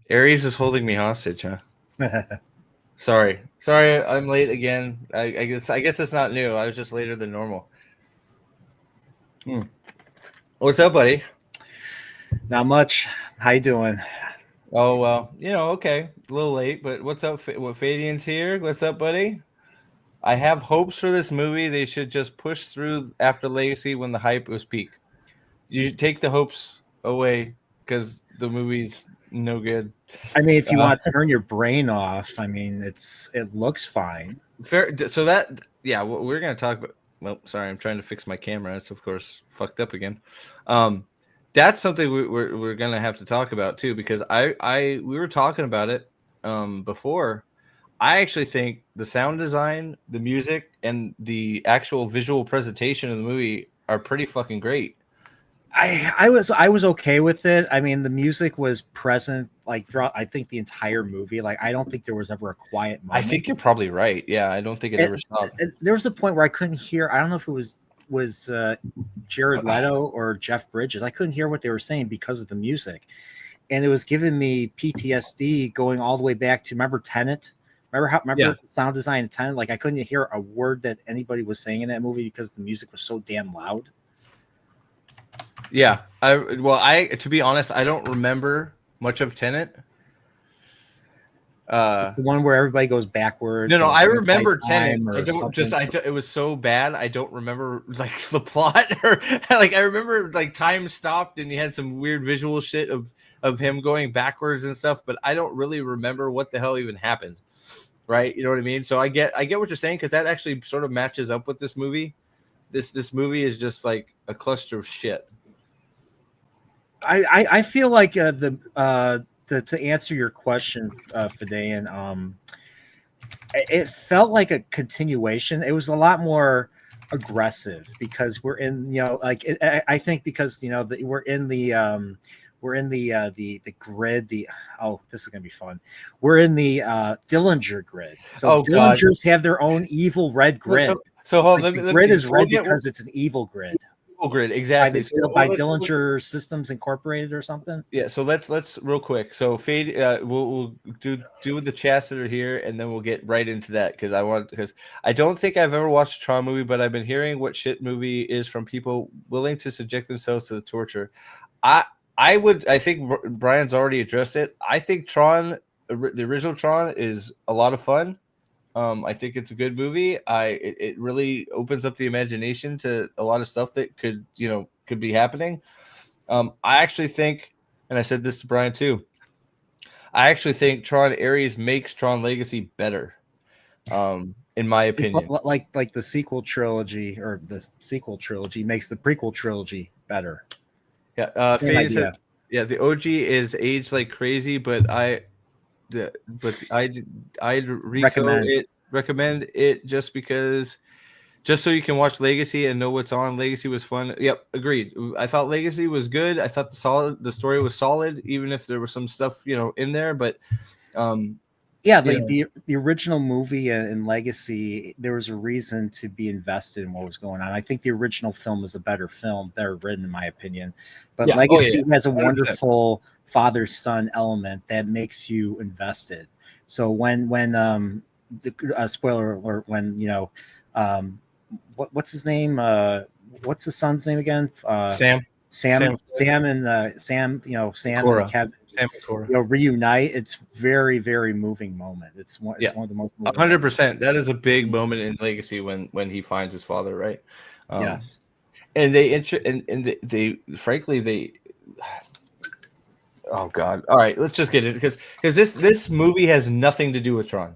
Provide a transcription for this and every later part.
Aries is holding me hostage, huh? Sorry, I'm late again. I guess it's not new. I was just later than normal. What's up, buddy? Not much. How you doing? Oh well, okay, a little late, but what's up? What Fadian's here? What's up, buddy? I have hopes for this movie. They should just push through after Legacy when the hype was peak. You take the hopes away because the movie's no good. I mean, if you Uh, want to turn your brain off, I mean, it looks fine. Fair. So that, yeah, we're gonna talk about. Well, sorry, I'm trying to fix my camera. It's of course fucked up again. Um, that's something we're gonna have to talk about too, because we were talking about it before. I actually think the sound design, the music, and the actual visual presentation of the movie are pretty fucking great. I was okay with it. I mean, the music was present like throughout. I think the entire movie. Like, I don't think there was ever a quiet I think moment. you're probably right. Yeah, I don't think it ever stopped. There was a point where I couldn't hear. I don't know if it was Jared Leto or Jeff Bridges. I couldn't hear what they were saying because of the music, and it was giving me PTSD going all the way back to remember Tenet. Remember sound design in Tenet? Like, I couldn't hear a word that anybody was saying in that movie because the music was so damn loud. Yeah, I to be honest, I don't remember much of Tenet. It's the one where everybody goes backwards. No, I remember Tenet. It It was so bad. I don't remember like the plot or like I remember like time stopped and you had some weird visual shit of him going backwards and stuff, but I don't really remember what the hell even happened. Right? You know what I mean? So I get what you're saying because that actually sort of matches up with this movie. This movie is just like a cluster of shit. I feel like to answer your question, Fidean, it felt like a continuation. It was a lot more aggressive because we're in, I think because we're in the grid. This is gonna be fun. We're in the Dillinger grid. So Oh God! Dillingers have their own evil red grid. So hold Like, on, the grid is red because it's an evil grid. Grid exactly By Dillinger Systems Incorporated or something. Yeah, so let's real quick. So fade. We'll do the chats that are here, and then we'll get right into that because I don't think I've ever watched a Tron movie, but I've been hearing what shit movie is from people willing to subject themselves to the torture. I think Brian's already addressed it. I think Tron, the original Tron, is a lot of fun. I think it's a good movie. It really opens up the imagination to a lot of stuff that could be happening. I actually think, and I said this to Brian too, I actually think Tron Ares makes Tron Legacy better, in my opinion. It's like the sequel trilogy makes the prequel trilogy better. Yeah, Same idea. the OG is aged like crazy, but I'd recommend it just because. Just so you can watch Legacy and know what's on. Legacy was fun. Yep, agreed. I thought Legacy was good. I thought the story was solid, even if there was some stuff in there. But the original movie and Legacy, there was a reason to be invested in what was going on. I think the original film is a better film, better written in my opinion. But Legacy has a wonderful father-son element that makes you invested. So when spoiler alert, when what's his name? What's the son's name again? Sam and Sam and Kevin reunite. It's very, very moving moment. It's one of the most 100%. That is a big moment in Legacy when he finds his father, right? Yes. And they frankly oh God. All right, let's just get it because this movie has nothing to do with Tron.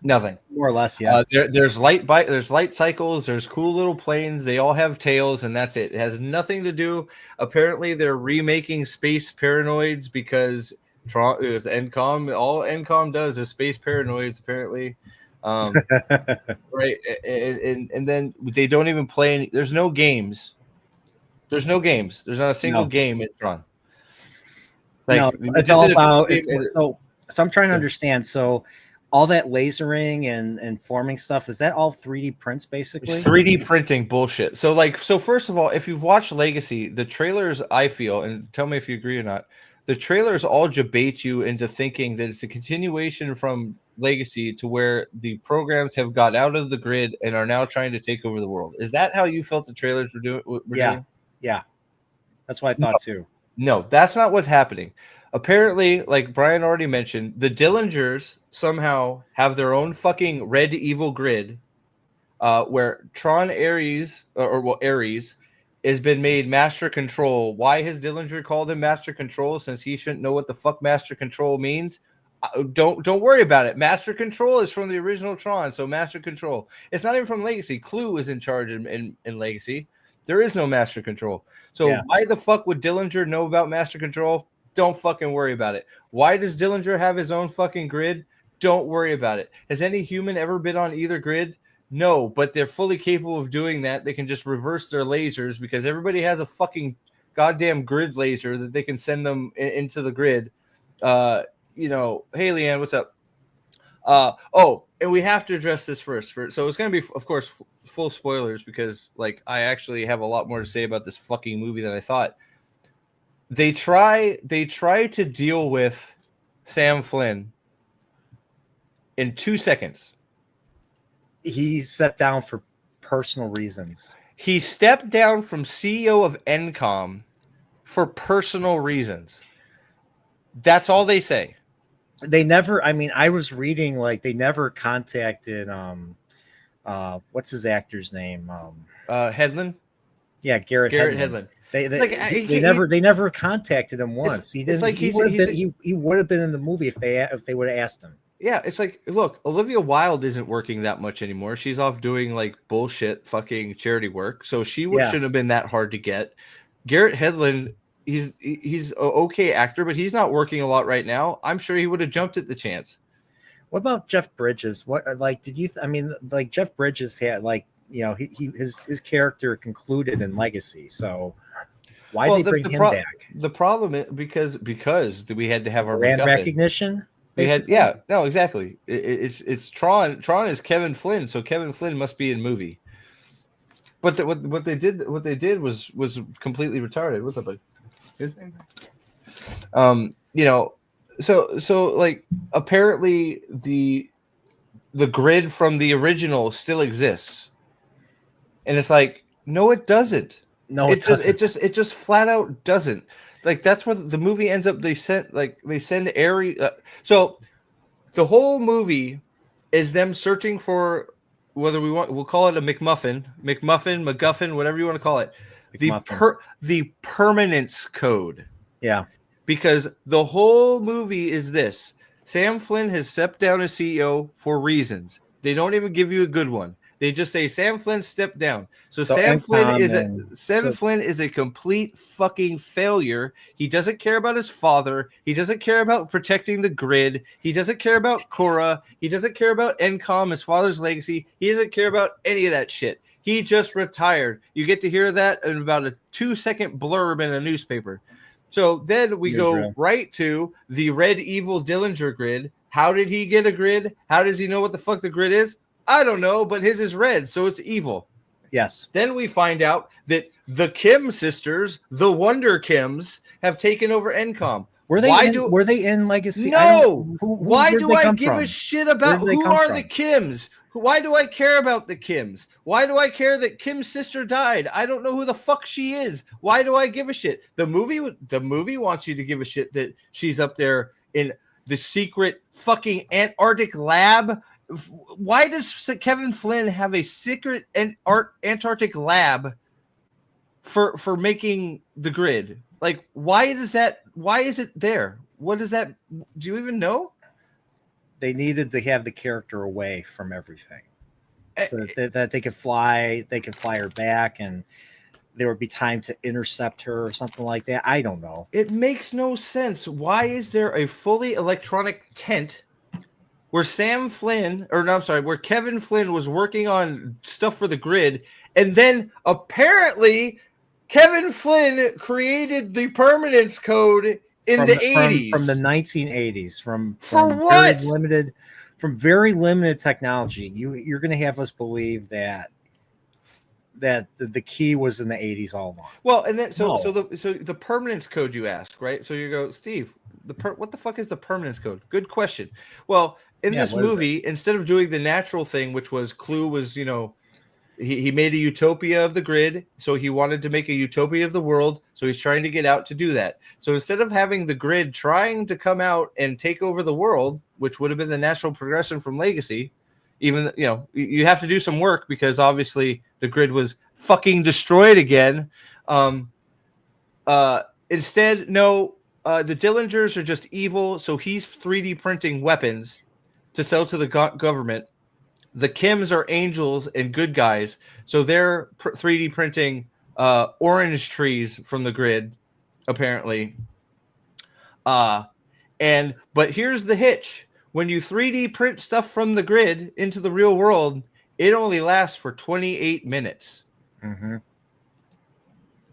Nothing. More or less, yeah. There's light cycles. There's cool little planes. They all have tails, and that's it. It has nothing to do. Apparently, they're remaking Space Paranoids because Tron is NCOM. All NCOM does is Space Paranoids. Apparently, right? And then they don't even play any. There's no games. There's no games. There's not a single game in Tron. It's all about. So I'm trying to understand. So all that lasering and forming stuff, is that all 3D prints basically? It's 3D printing bullshit. So first of all, if you've watched Legacy, the trailers, I feel, and tell me if you agree or not, the trailers all debate you into thinking that it's a continuation from Legacy to where the programs have got out of the grid and are now trying to take over the world. Is that how you felt the trailers were doing? Yeah. That's what I thought too. No, that's not what's happening. Apparently, like Brian already mentioned, the Dillingers somehow have their own fucking red evil grid, where Tron Ares, Ares, has been made Master Control. Why has Dillinger called him Master Control? Since he shouldn't know what the fuck Master Control means. Don't worry about it. Master Control is from the original Tron, so Master Control. It's not even from Legacy. Clue is in charge in Legacy. There is no Master Control. So why the fuck would Dillinger know about Master Control? Don't fucking worry about it. Why does Dillinger have his own fucking grid? Don't worry about it. Has any human ever been on either grid? No, but they're fully capable of doing that. They can just reverse their lasers because everybody has a fucking goddamn grid laser that they can send them into the grid. Hey, Leanne, what's up? And we have to address this first. So it's going to be, of course, full spoilers because, like, I actually have a lot more to say about this fucking movie than I thought. They try to deal with Sam Flynn in 2 seconds. He stepped down for personal reasons. He stepped down from CEO of NCOM for personal reasons. That's all they say. They never, I was reading, like, they never contacted, what's his actor's name? Hedlund? Yeah, Garrett Hedlund. They never contacted him once. He didn't. Like he would have been in the movie if they would have asked him. Yeah, it's like, look, Olivia Wilde isn't working that much anymore. She's off doing like bullshit fucking charity work, so shouldn't have been that hard to get. Garrett Hedlund, he's an okay actor, but he's not working a lot right now. I'm sure he would have jumped at the chance. What about Jeff Bridges? Jeff Bridges had his character concluded in Legacy, so. Why did they bring him back? The problem is because we had to have our brand recognition. Exactly. It's Tron. Tron is Kevin Flynn, so Kevin Flynn must be in movie. But what they did was completely retarded. What's up, buddy? So like apparently the grid from the original still exists, and it's like, no, it doesn't. No, it just flat out doesn't. Like that's what the movie ends up. They send Ares. So the whole movie is them searching for we'll call it a MacGuffin, whatever you want to call it. The permanence code. Yeah. Because the whole movie is this: Sam Flynn has stepped down as CEO for reasons. They don't even give you a good one. They just say Sam Flynn stepped down. So Sam Flynn is a complete fucking failure. He doesn't care about his father. He doesn't care about protecting the grid. He doesn't care about Korra. He doesn't care about NCOM, his father's legacy. He doesn't care about any of that shit. He just retired. You get to hear that in about a 2-second blurb in a newspaper. So then we go right to the Red Evil Dillinger grid. How did he get a grid? How does he know what the fuck the grid is? I don't know, but his is red, so it's evil. Yes. Then we find out that the Kim sisters, the Wonder Kims, have taken over NCOM. Were they in Legacy? No. Why do I give a shit about who are the Kims? Why do I care about the Kims? Why do I care that Kim's sister died? I don't know who the fuck she is. Why do I give a shit? The movie wants you to give a shit that she's up there in the secret fucking Antarctic lab. Why does Kevin Flynn have a secret Antarctic lab for making the grid? Like, why is it there? What is that? Do you even know? They needed to have the character away from everything so that they could fly her back, and there would be time to intercept her or something like that. I don't know. It makes no sense. Why is there a fully electronic tent where where Kevin Flynn was working on stuff for the grid, and then apparently Kevin Flynn created the permanence code in the 80s. From the 1980s. For from very limited technology, you're going to have us believe that the key was in the 80s all along. Well, and then so the permanence code you ask, right? So you go, Steve, what the fuck is the permanence code? Good question. Well, in this movie, instead of doing the natural thing, which was Clue was, he made a utopia of the grid, so he wanted to make a utopia of the world, so he's trying to get out to do that. So instead of having the grid trying to come out and take over the world, which would have been the natural progression from Legacy, even you have to do some work because obviously the grid was fucking destroyed again. Instead, no, the Dillingers are just evil, so he's 3D printing weapons to sell to the government. The Kims are angels and good guys, so they're 3D printing orange trees from the grid, apparently. But here's the hitch. When you 3D print stuff from the grid into the real world, it only lasts for 28 minutes. Mm-hmm.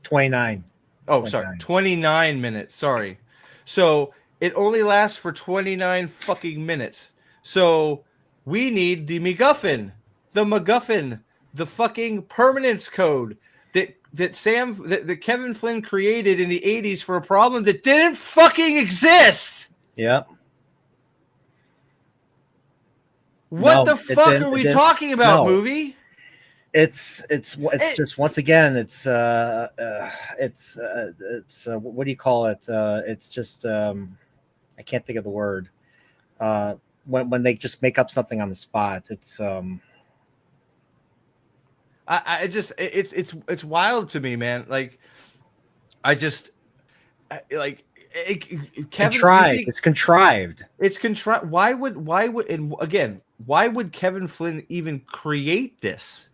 29. Oh, 29. Sorry. 29 minutes. Sorry. So it only lasts for 29 fucking minutes. So we need the MacGuffin, the fucking permanence code that Kevin Flynn created in the 80s for a problem that didn't fucking exist. Yep. What the fuck are we talking about, movie? It's just, once again, it's what do you call it? It's just I can't think of the word. When they just make up something on the spot, it's it's wild to me, man. Like Kevin, it's contrived. It's contrived. Why would Kevin Flynn even create this?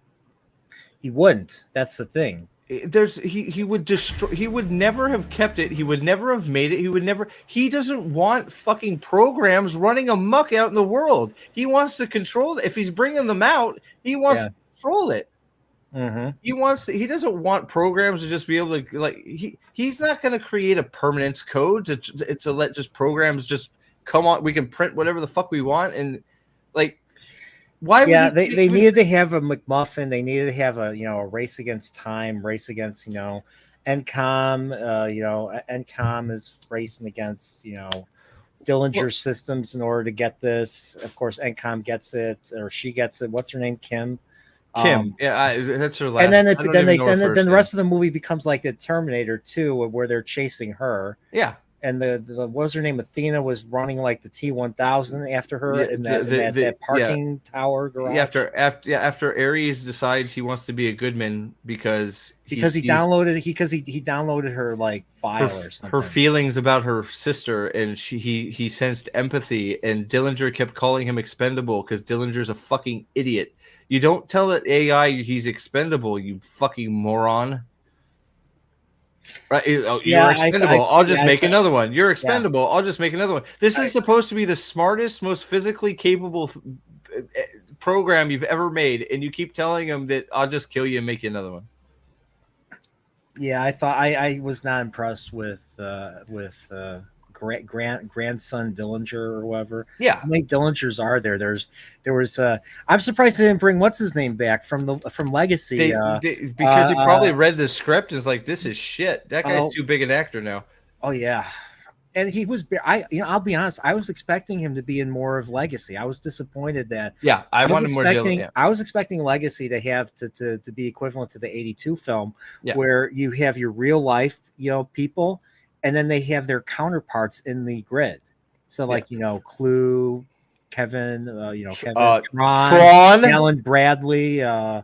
He wouldn't. That's the thing. He would destroy. He would never have kept it. He would never have made it. He doesn't want fucking programs running amok out in the world. He wants to control it. If he's bringing them out, he wants to control it. Mm-hmm. He doesn't want programs to just be able to he's not going to create a permanence code to let just programs just come on. We can print whatever the fuck we want and why? Yeah, they needed to have a MacMuffin. They needed to have a race against time, race against NCOM. NCOM is racing against Dillinger Systems in order to get this. Of course, NCOM gets it, or she gets it. What's her name? Kim. That's her last. And then the rest of the movie becomes like the Terminator 2, where they're chasing her. Yeah. And the what was her name? Athena was running like the T-1000 after her in that parking tower garage. After Ares decides he wants to be a Goodman because he downloaded her file or something. Her feelings about her sister, and he sensed empathy, and Dillinger kept calling him expendable because Dillinger's a fucking idiot. You don't tell that AI he's expendable, you fucking moron. Right? You're expendable. I'll just make another one. You're expendable. Yeah. I'll just make another one. This is supposed to be the smartest, most physically capable program you've ever made, and you keep telling him that I'll just kill you and make you another one. Yeah, I thought I was not impressed with grandson Dillinger or whoever. Yeah, how many Dillingers are there? There was. I'm surprised they didn't bring what's his name back from Legacy. Because he probably read the script and is like, this is shit. That guy's too big an actor now. Oh yeah, and he was. I'll be honest. I was expecting him to be in more of Legacy. I was disappointed that. Yeah, I wanted more. I was expecting Legacy to have to be equivalent to the '82 film, where you have your real life people. And then they have their counterparts in the grid. So Clue, Kevin, Tron, Alan Bradley. I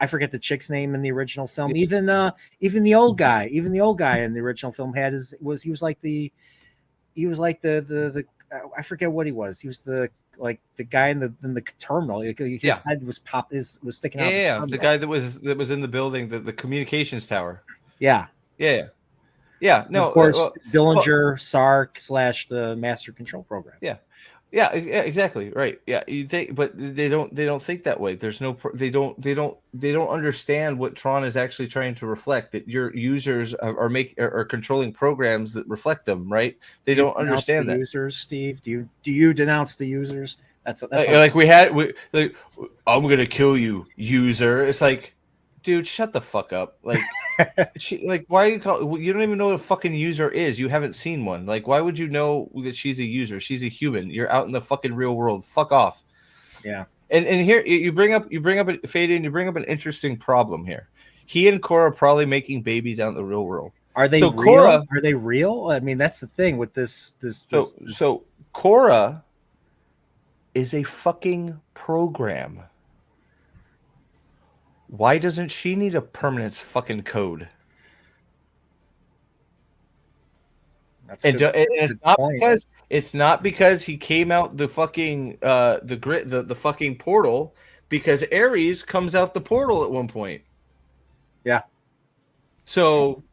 forget the chick's name in the original film. Even the old guy in the original film he was like the I forget what he was. He was the guy in the terminal. His head was sticking out. Yeah, the guy that was in the building, the communications tower. Yeah. Yeah. Yeah, no. Of course, Dillinger, Sark / the Master Control Program. Yeah, exactly, right. Yeah, but they don't think that way. There's no, they don't understand what Tron is actually trying to reflect. That your users are controlling programs that reflect them, right? They don't understand that. Users, Steve. Do you denounce the users? That's like I'm gonna kill you, user. It's like, dude, shut the fuck up. Like, why are you call? You don't even know what a fucking user is. You haven't seen one. Like, why would you know that she's a user? She's a human. You're out in the fucking real world. Fuck off. Yeah. And here you bring up Fade, and you bring up an interesting problem here. He and Cora are probably making babies out in the real world. Are they real? Cora, are they real? I mean, that's the thing with this. So Cora is a fucking program. Why doesn't she need a permanence fucking code? It's not because he came out the fucking the fucking portal, because Ares comes out the portal at one point. Yeah. So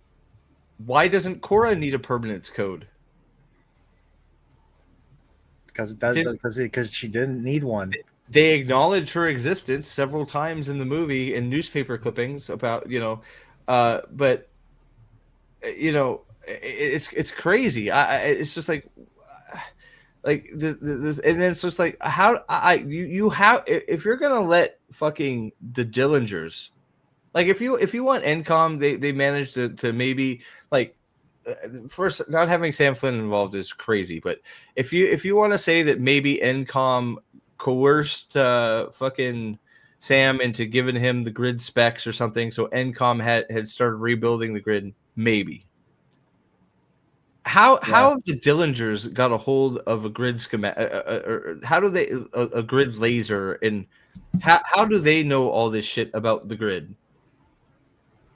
why doesn't Cora need a permanence code? Because it does because she didn't need one. They acknowledge her existence several times in the movie in newspaper clippings about, but it's crazy. It's just like this, and then it's just like, how you have, if you're gonna let fucking the Dillingers, like if you want NCOM, they managed to maybe, like, first, not having Sam Flynn involved is crazy, but if you want to say that maybe NCOM coerced fucking Sam into giving him the grid specs or something, so NCOM had started rebuilding the grid, maybe. How have the Dillingers got a hold of a grid schematic? How do they a grid laser, and how do they know all this shit about the grid?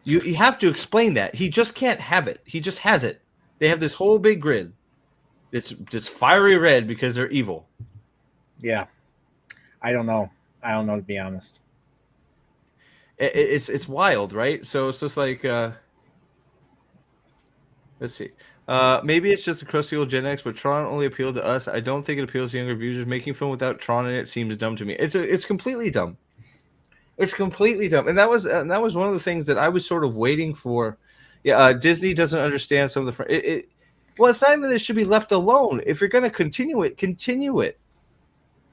You have to explain that. He just can't have it. He just has it. They have this whole big grid. It's just fiery red because they're evil. Yeah. I don't know, to be honest. It's wild, right? So it's just like, let's see. Maybe it's just a crusty old Gen X, but Tron only appealed to us. I don't think it appeals to younger viewers. Making film without Tron in it seems dumb to me. It's completely dumb. It's completely dumb, and that was one of the things that I was sort of waiting for. Yeah, Disney doesn't understand some of the. Well, it's not even that it should be left alone. If you're going to continue it, continue it.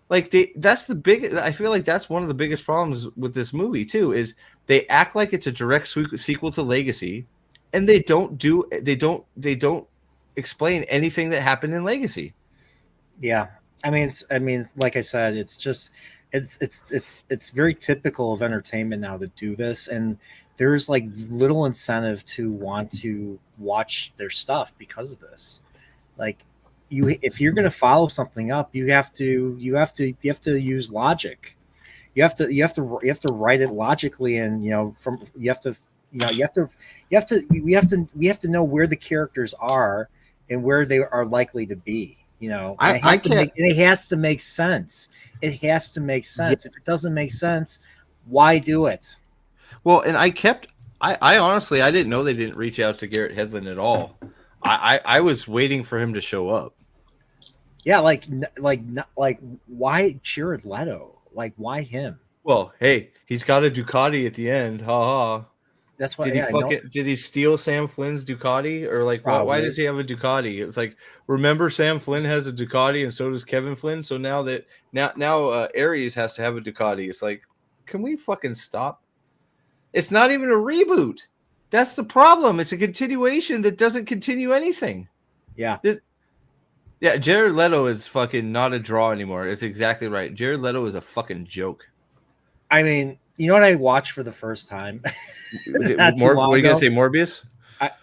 Like that's the big. I feel like that's one of the biggest problems with this movie too. Is they act like it's a direct sequel to Legacy, and they don't explain anything that happened in Legacy. Yeah, I mean, like I said, it's just. It's very typical of entertainment now to do this, and there's like little incentive to want to watch their stuff because of this. Like, if you're going to follow something up, you have to use logic. You have to write it logically, and we have to know where the characters are and where they are likely to be. It has to make sense. It has to make sense. If it doesn't make sense, why do it? Well, and I honestly, I didn't know they didn't reach out to Garrett Hedlund at all. I was waiting for him to show up. Yeah, like why Jared Leto? Like, why him? Well, hey, he's got a Ducati at the end. Ha ha. That's why. Did he steal Sam Flynn's Ducati, or like why does he have a Ducati? It's like, remember, Sam Flynn has a Ducati and so does Kevin Flynn. So now Ares has to have a Ducati. It's like, can we fucking stop? It's not even a reboot. That's the problem. It's a continuation that doesn't continue anything. Yeah. Jared Leto is fucking not a draw anymore. It's exactly right. Jared Leto is a fucking joke. I mean, you know what I watched for the first time? What are you gonna say, Morbius?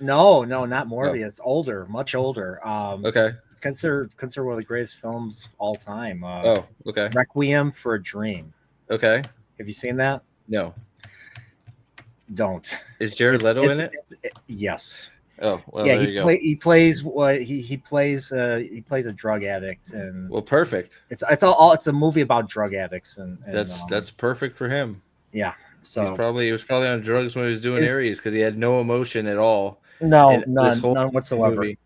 No, not Morbius. No. Older, much older. Okay. It's considered one of the greatest films of all time. Okay. Requiem for a Dream. Okay. Have you seen that? No. Don't. Is Jared Leto in it? Yes. Oh, well, yeah. He plays a drug addict, and well, perfect. It's a movie about drug addicts, and that's perfect for him. Yeah. So he was probably on drugs when he was doing Ares, because he had no emotion at all. No, none whatsoever. Movie.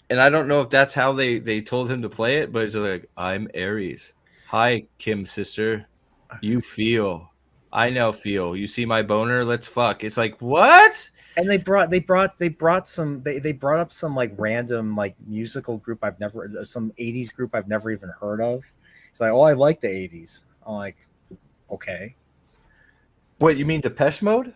And I don't know if that's how they told him to play it, but it's like, I'm Ares. Hi, Kim sister. You feel. I now feel. You see my boner? Let's fuck. It's like, what? And they brought up some like random like musical group some 80s group I've never even heard of. He's like, oh, I like the 80s. I'm like, okay. What, you mean Depeche Mode?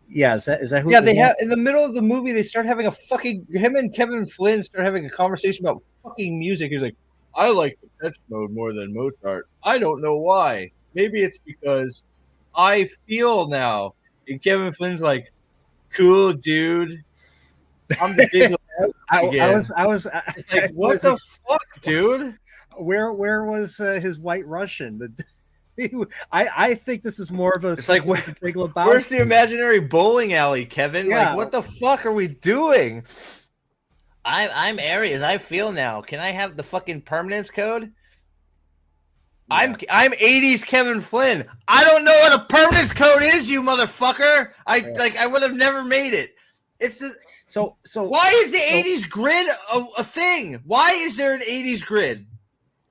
Yeah, is that who? Yeah, they have in the middle of the movie. They start having him and Kevin Flynn start having a conversation about fucking music. He's like, I like Depeche Mode more than Mozart. I don't know why. Maybe it's because I feel now. And Kevin Flynn's like, cool, dude. I'm the big I was it's like, what the fuck, dude? Where was his White Russian? I think this is more of a. It's like, where's the imaginary bowling alley, Kevin? Yeah. Like, what the fuck are we doing? I'm Aries. I feel now. Can I have the fucking permanence code? Yeah. I'm 80s Kevin Flynn. I don't know what a permanence code is, you motherfucker. I would have never made it. It's just so why is the 80s grid a thing? Why is there an 80s grid?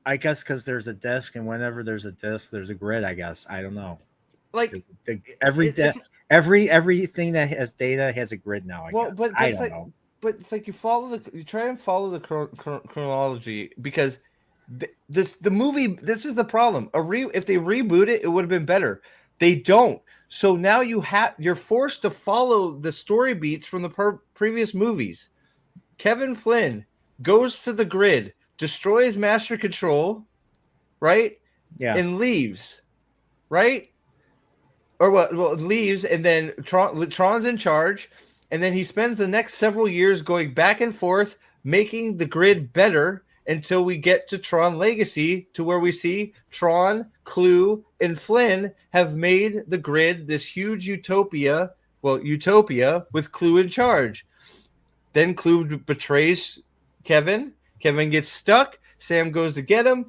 I guess because there's a disc, and whenever there's a disc, there's a grid. I guess I don't know. Like everything that has data has a grid now. I don't know. But it's like you try and follow the chronology because the movie. This is the problem. If they reboot it, it would have been better. They don't. So now you're forced to follow the story beats from the previous movies. Kevin Flynn goes to the grid, destroys Master Control, right? Yeah. And leaves, right? Or what? Well, leaves, and then Tron's in charge, and then he spends the next several years going back and forth, making the grid better until we get to Tron Legacy, to where we see Tron, Clue, and Flynn have made the grid this huge utopia with Clue in charge. Then Clue betrays Kevin. Kevin gets stuck. Sam goes to get him.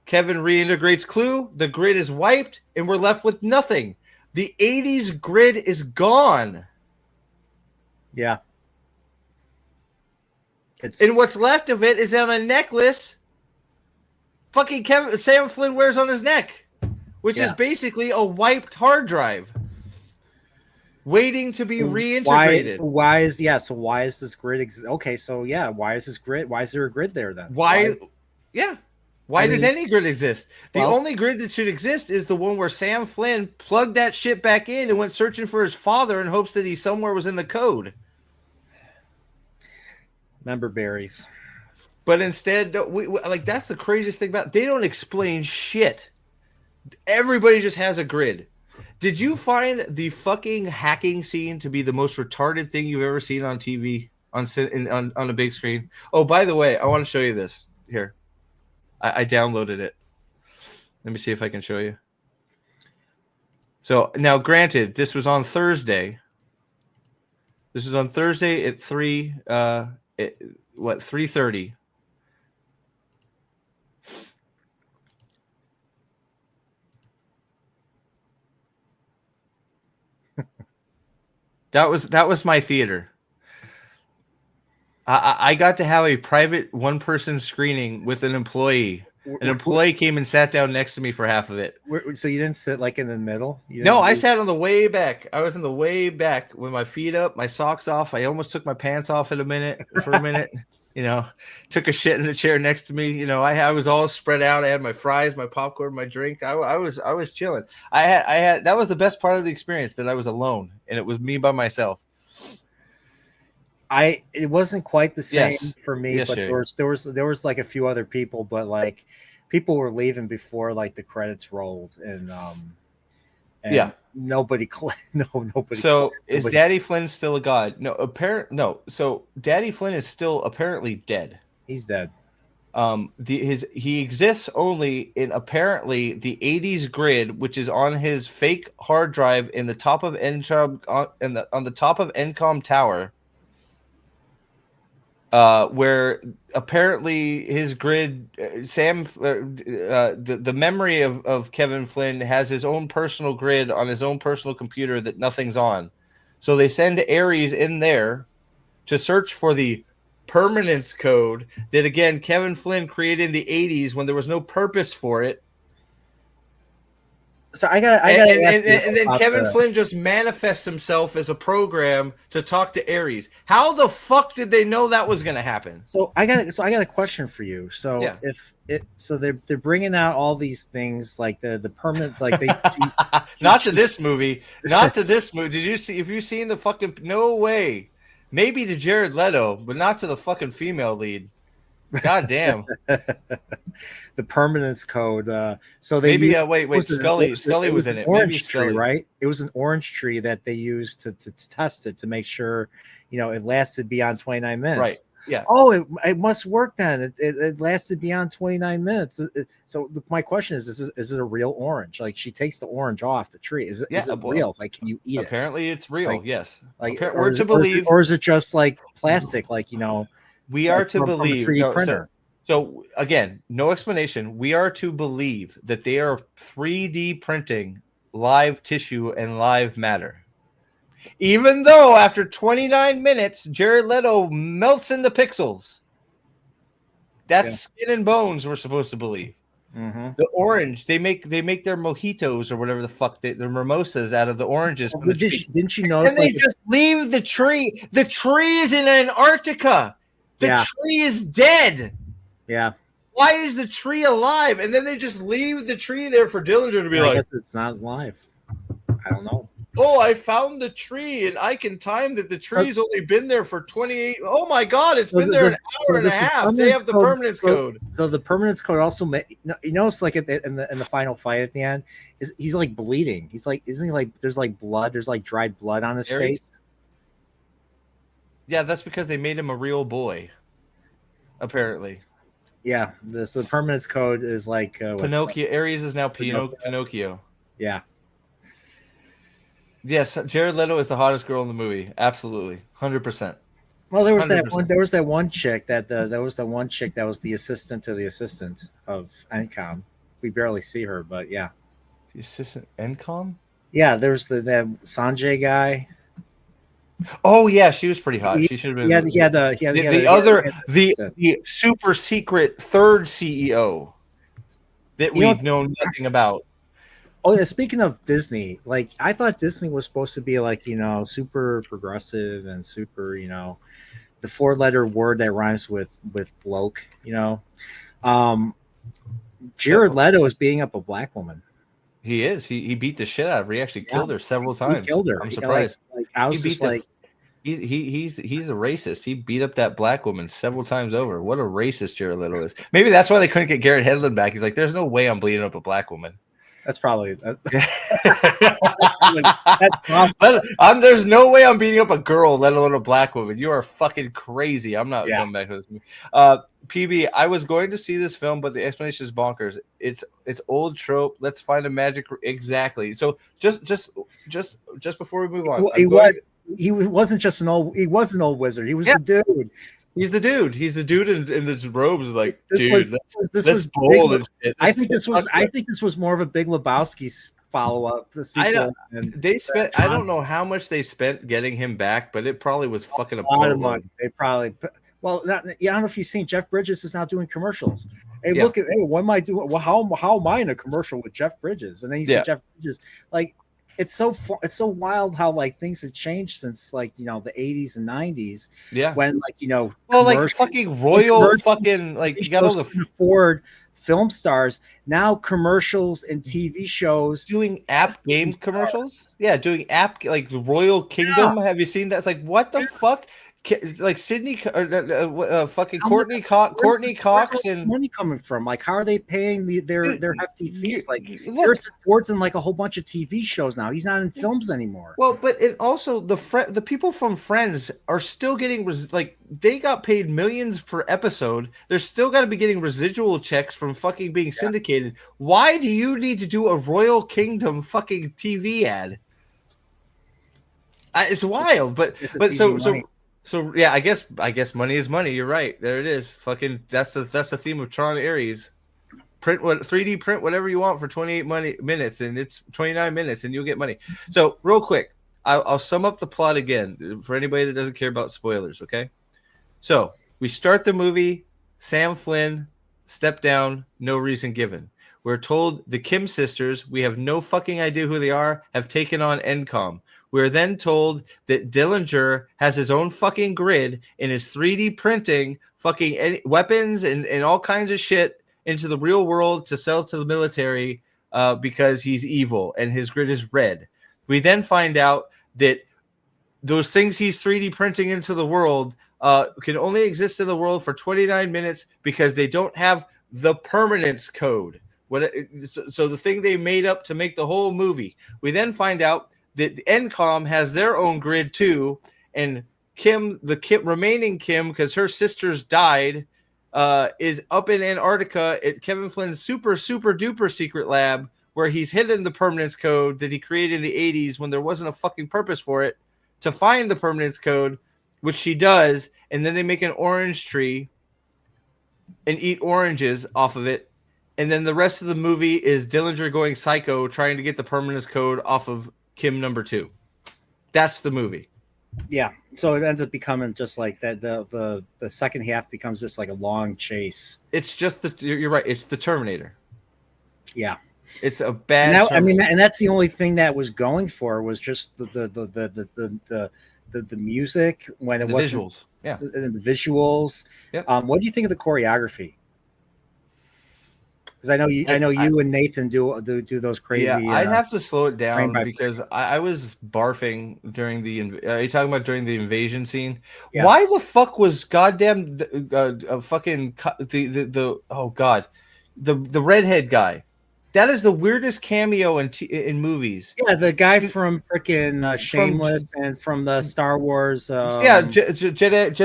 Kevin reintegrates Clue. The grid is wiped, and we're left with nothing. The 80s grid is gone. Yeah. And what's left of it is on a necklace fucking Sam Flynn wears on his neck, which is basically a wiped hard drive waiting to be reintegrated. Why is this grid okay, so yeah, why is this grid? Why is there a grid there then? Why does any grid exist? The only grid that should exist is the one where Sam Flynn plugged that shit back in and went searching for his father in hopes that he somewhere was in the code. Member berries. But instead, that's the craziest thing about it. They don't explain shit. Everybody just has a grid. Did you find the fucking hacking scene to be the most retarded thing you've ever seen on TV on a big screen? Oh, by the way, I want to show you this. Here. I downloaded it. Let me see if I can show you. So now, granted, this was on Thursday. This was on Thursday at 3:30. That was my theater. I got to have a private one-person screening with an employee. An employee came and sat down next to me for half of it. So you didn't sit like in the middle? No, I sat on the way back. I was in the way back with my feet up, my socks off. I almost took my pants off for a minute. Took a shit in the chair next to me. I was all spread out. I had my fries, my popcorn, my drink. I was chilling. I had that was the best part of the experience, that I was alone and it was me by myself. It wasn't quite the same for me, but there was like a few other people, but like people were leaving before like the credits rolled, and nobody. So is Daddy Flynn still a god? No. So Daddy Flynn is still apparently dead. He's dead. He exists only in apparently the 80s grid, which is on his fake hard drive in the top of Encom on the top of Encom Tower. Where apparently his grid, the memory of Kevin Flynn has his own personal grid on his own personal computer that nothing's on. So they send Ares in there to search for the permanence code that, again, Kevin Flynn created in the 80s when there was no purpose for it. So I got and then Kevin Flynn just manifests himself as a program to talk to Ares. How the fuck did they know that was going to happen? So I got a question for you. So they're bringing out all these things like the permanent, like they not to this movie. Did you see? If you seen the fucking, no way, maybe to Jared Leto, but not to the fucking female lead. God damn. The permanence code. So they maybe wait. Scully was in it. Orange tree, right? It was an orange tree that they used to test it to make sure, it lasted beyond 29 minutes. Right. Yeah. Oh, it must work then. It lasted beyond 29 minutes. So my question is it a real orange? Like, she takes the orange off the tree. Is it real? Like, can you eat it? Apparently it's real. Like, yes. Like, we're to believe, or is it just like plastic? Like, we are to believe. 3D printer. So again, no explanation. We are to believe that they are 3D printing live tissue and live matter. Even though after 29 minutes, Jared Leto melts in the pixels. That's skin and bones, we're supposed to believe. Mm-hmm. The orange, they make their mojitos or whatever the fuck, their mimosas out of the oranges. Didn't you notice? And they just leave the tree. The tree is in Antarctica. The tree is dead. Yeah. Why is the tree alive? And then they just leave the tree there for Dillinger to be like, I guess it's not alive. I don't know. Oh, I found the tree, and I can time that the tree's only been there for 28. Oh my God, it's been there an hour and a half. They have the permanence code. So the permanence code also, it's like in the final fight at the end, he's like bleeding. He's like, isn't he like? There's like blood. There's like dried blood on his face. Yeah, that's because they made him a real boy. Apparently. Yeah, so the permanence code is like Pinocchio. Ares is now Pinocchio. Yeah. Yes, Jared Leto is the hottest girl in the movie. Absolutely, 100%. Well, there was 100%. There was that one chick that was the assistant to the assistant of Encom. We barely see her, but yeah. The assistant Encom? Yeah, there's that Sanjay guy. Oh yeah, she was pretty hot. She should have been. The super secret third CEO that we've known nothing about. Oh yeah, speaking of Disney, like I thought Disney was supposed to be like, super progressive and super, the 4-letter word that rhymes with bloke, Jared Leto is beating up a black woman. He is. He beat the shit out of her. He actually killed her several times. He killed her. I'm surprised. I was just like, he's a racist. He beat up that black woman several times over. What a racist Jared Leto is. Maybe that's why they couldn't get Garrett Hedlund back. He's like, there's no way I'm bleeding up a black woman. That's probably there's no way I'm beating up a girl, let alone a black woman. You are fucking crazy. I'm not coming back to this movie. PB, I was going to see this film, but the explanation is bonkers. It's old trope. Let's find a magic. Exactly. So just before we move on, he wasn't just an old. He was an old wizard. He was the dude. He's the dude. He's the dude in the robes. Like, this was bold and shit. I think this was more of a Big Lebowski's follow-up. The sequel. I don't know how much they spent getting him back, but it probably was fucking a lot of money. They probably. Well, I don't know if you've seen Jeff Bridges is now doing commercials. Hey, look at what am I doing? Well, how am I in a commercial with Jeff Bridges? And then you see Jeff Bridges like. It's so wild how like things have changed since like the 80s and 90s. Yeah. When like fucking royal fucking like you got all the Ford film stars now commercials and TV shows doing app game commercials. Yeah, doing app like Royal Kingdom. Have you seen that? It's like what the fuck? Like Sydney, fucking Courtney Cox, and money coming from? Like, how are they paying their hefty fees? Like, Harrison Ford's in like a whole bunch of TV shows now. He's not in films anymore. Well, but it also the people from Friends are still getting they got paid millions per episode. They're still got to be getting residual checks from fucking being syndicated. Why do you need to do a Royal Kingdom fucking TV ad? It's wild, So yeah, I guess money is money. You're right. There it is. Fucking that's the theme of Tron Ares. Print 3D print whatever you want for 28 minutes, and it's 29 minutes, and you'll get money. So real quick, I'll sum up the plot again for anybody that doesn't care about spoilers. Okay, so we start the movie. Sam Flynn, step down, no reason given. we're told the Kim sisters, we have no fucking idea who they are, have taken on NCOM. We're then told that Dillinger has his own fucking grid and is 3D printing fucking weapons and all kinds of shit into the real world to sell to the military because he's evil and his grid is red. We then find out that those things he's 3D printing into the world can only exist in the world for 29 minutes because they don't have the permanence code. So the thing they made up to make the whole movie. We then find out that the NCOM has their own grid too, and remaining Kim, because her sisters died, is up in Antarctica at Kevin Flynn's super duper secret lab where he's hidden the permanence code that he created in the 80s when there wasn't a fucking purpose for it to find the permanence code, which she does, and then they make an orange tree and eat oranges off of it. And then the rest of the movie is Dillinger going psycho trying to get the permanence code off of Kim number 2. That's the movie. Yeah. So it ends up becoming just like that. The second half becomes just like a long chase. It's just you're right. It's the Terminator. Yeah. It's a bad. And that's the only thing that was going for was just the music when it wasn't visuals. Yeah. The visuals. Yep. What do you think of the choreography? Because I know you and Nathan do those crazy. Yeah, I'd have to slow it down because I was barfing during the. Are you talking about during the invasion scene? Yeah. Why the fuck was goddamn fucking the oh god, the redhead guy? That is the weirdest cameo in movies. Yeah, the guy from freaking Shameless and from the Star Wars. Jedi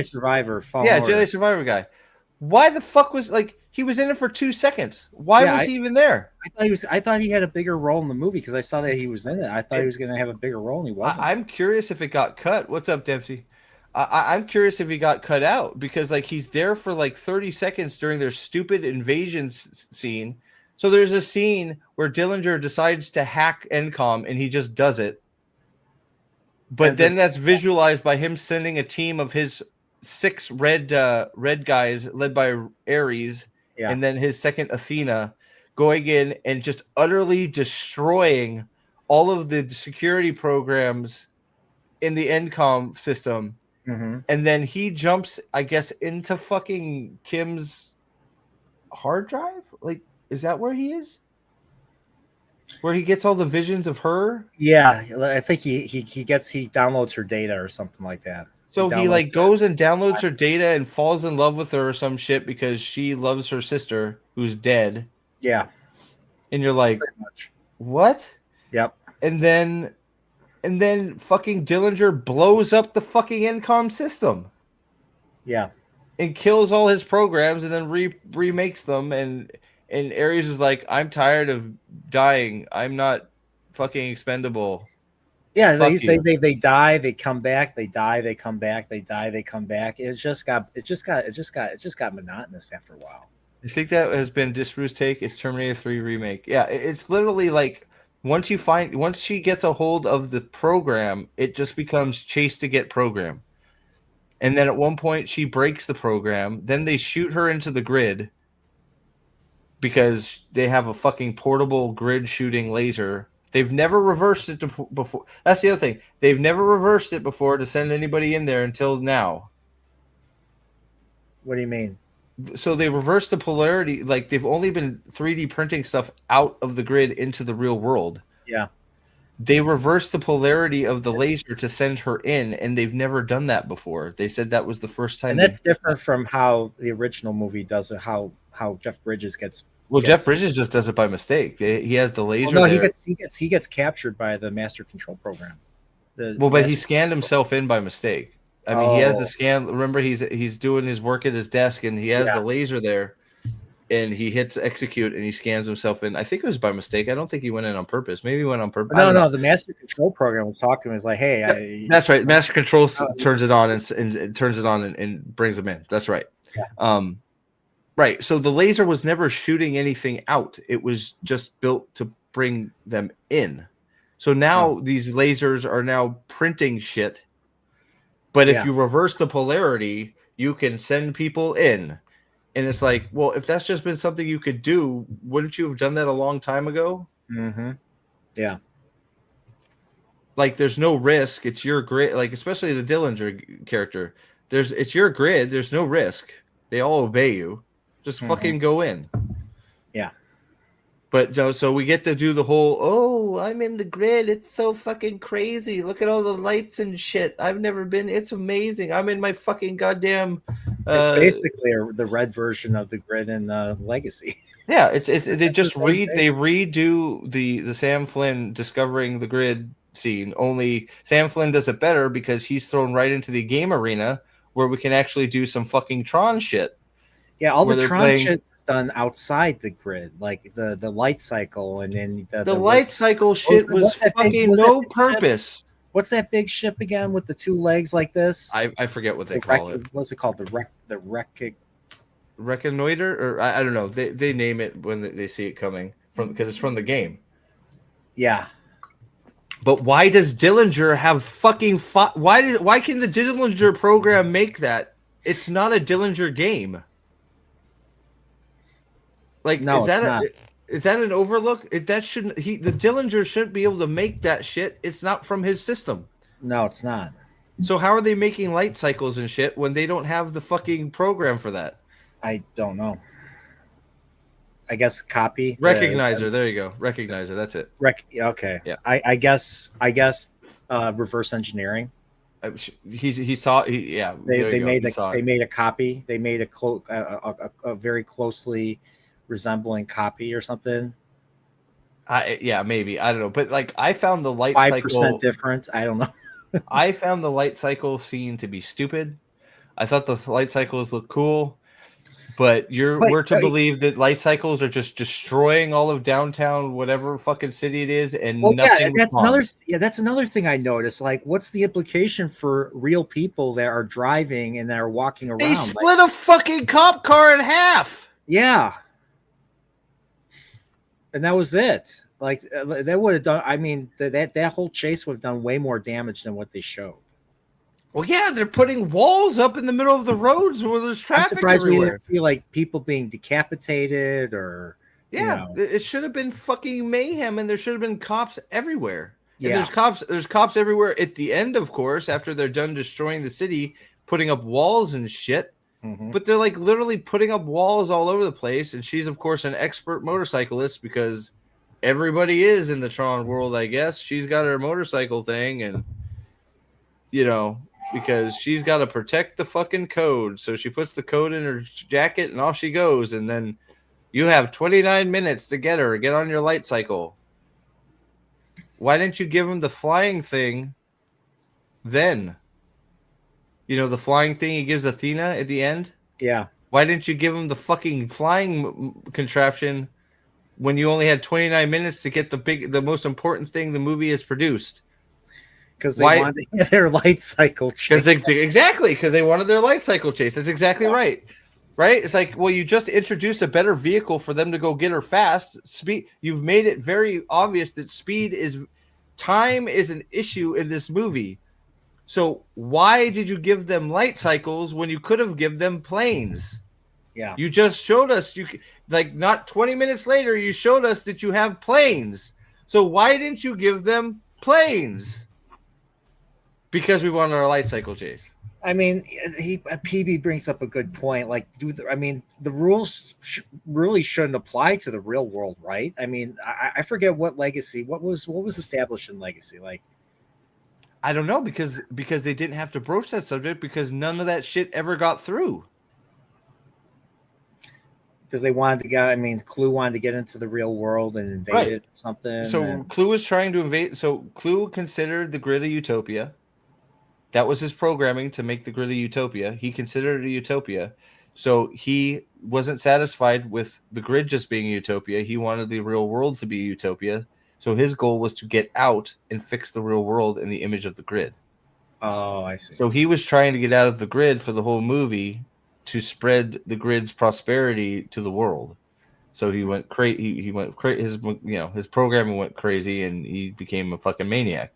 Survivor. Jedi Survivor guy. Why the fuck was he was in it for 2 seconds? Why was he even there? I thought he had a bigger role in the movie because I saw that he was in it. I thought he was going to have a bigger role, and he wasn't. I'm curious if it got cut. What's up, Dempsey? I'm curious if he got cut out because he's there for 30 seconds during their stupid invasion scene. So there's a scene where Dillinger decides to hack NCOM and he just does it. But then that's visualized by him sending a team of his 6 red guys led by Ares and then his second Athena going in and just utterly destroying all of the security programs in the NCOM system. Mm-hmm. And then he jumps, I guess, into fucking Kim's hard drive. Is that where he is? Where he gets all the visions of her? Yeah, I think he downloads her data or something like that. So he goes and downloads her data and falls in love with her or some shit because she loves her sister who's dead. Yeah. And you're like, what? Yep. And then fucking Dillinger blows up the fucking NCOM system. Yeah. And kills all his programs and then remakes them and Ares is like, I'm tired of dying. I'm not fucking expendable. Yeah, they die, they come back, they die, they come back, they die, they come back. It just got monotonous after a while. I think that has been Disparu's take. It's Terminator 3 remake. Yeah, it's literally once she gets a hold of the program, it just becomes chase to get program. And then at one point she breaks the program. Then they shoot her into the grid because they have a fucking portable grid shooting laser. They've never reversed it before. That's the other thing. They've never reversed it before to send anybody in there until now. What do you mean? So they reversed the polarity. They've only been 3D printing stuff out of the grid into the real world. Yeah. They reversed the polarity of the laser to send her in, and they've never done that before. They said that was the first time. And that's different from how the original movie does it, how Jeff Bridges gets. Jeff Bridges just does it by mistake. He has the laser. Well, no, he gets captured by the master control program. But he scanned himself in by mistake. I mean, he has the scan. Remember, he's doing his work at his desk, and he has the laser there, and he hits execute, and he scans himself in. I think it was by mistake. I don't think he went in on purpose. Maybe he went on purpose. No. The master control program was talking to him. He's like, "Hey, that's right. Master control turns it on and turns it on and brings him in. That's right. Yeah. Right. So the laser was never shooting anything out. It was just built to bring them in. So now these lasers are now printing shit. But if you reverse the polarity, you can send people in. And it's like, well, if that's just been something you could do, wouldn't you have done that a long time ago? Mm-hmm. Yeah. Like, there's no risk. It's your grid. Like, especially the Dillinger character. It's your grid. There's no risk. They all obey you. Just fucking go in. Yeah. But so we get to do the whole, oh, I'm in the grid. It's so fucking crazy. Look at all the lights and shit. I've never been. It's amazing. I'm in my fucking goddamn. It's basically the red version of the grid in Legacy. Yeah, it's they just redo the Sam Flynn discovering the grid scene. Only Sam Flynn does it better because he's thrown right into the game arena where we can actually do some fucking Tron shit. Yeah, all the Tron shit is done outside the grid, like the light cycle, and then the light cycle shit was fucking no purpose. What's that big ship again with the two legs like this? I forget what they call it. What's it called? Reconnoiter, or I don't know. They name it when they see it coming because it's from the game. Yeah. But why does Dillinger have fucking why can the Dillinger program make that? It's not a Dillinger game. Like, no, is that an overlook? The Dillinger shouldn't be able to make that shit. It's not from his system. No, it's not. So how are they making light cycles and shit when they don't have the fucking program for that? I don't know. I guess copy recognizer. There you go. Recognizer. That's it. Okay. Yeah. I guess reverse engineering. He saw. They made a copy. They made a very closely resembling copy or something. Yeah, maybe. I don't know. But like, I found the light 5% difference. I don't know. I found the light cycle scene to be stupid. I thought the light cycles looked cool. But we're to believe that light cycles are just destroying all of downtown, whatever fucking city it is, and nothing. That's another thing I noticed. Like, what's the implication for real people that are driving and that are walking around? They split a fucking cop car in half. Yeah, and that was it. Like, that would have done. I mean, that whole chase would have done way more damage than what they showed. Well, yeah, they're putting walls up in the middle of the roads where there's traffic. I'm surprised everywhere. We didn't see like people being decapitated or. Yeah, it should have been fucking mayhem, and there should have been cops everywhere. And yeah, there's cops everywhere. At the end, of course, after they're done destroying the city, putting up walls and shit. Mm-hmm. But they're like literally putting up walls all over the place. And she's, of course, an expert motorcyclist because everybody is in the Tron world, I guess. She's got her motorcycle thing, and because she's got to protect the fucking code. So she puts the code in her jacket and off she goes. And then you have 29 minutes to get on your light cycle. Why didn't you give him the flying thing then? The flying thing he gives Athena at the end? Yeah. Why didn't you give him the fucking flying contraption when you only had 29 minutes to get the most important thing the movie has produced? Because they wanted to get their light cycle chase. Exactly, because they wanted their light cycle chase. That's exactly right. Right? It's like, well, you just introduced a better vehicle for them to go get her fast. Speed. You've made it very obvious that time is an issue in this movie. So why did you give them light cycles when you could have given them planes? Yeah. You just showed us, not 20 minutes later, you showed us that you have planes. So why didn't you give them planes? Because we wanted our light cycle chase. I mean, PB brings up a good point. Like, the rules really shouldn't apply to the real world, right? I mean, I forget what was established in Legacy. Like, I don't know because they didn't have to broach that subject because none of that shit ever got through. Because they wanted to get, Clue wanted to get into the real world and invade it or something. So Clue was trying to invade. So Clue considered the grid a utopia. That was his programming to make the grid a utopia. He considered it a utopia. So he wasn't satisfied with the grid just being a utopia. He wanted the real world to be a utopia. So his goal was to get out and fix the real world in the image of the grid. Oh, I see. So he was trying to get out of the grid for the whole movie to spread the grid's prosperity to the world. So he went crazy. He went crazy. His programming went crazy, and he became a fucking maniac.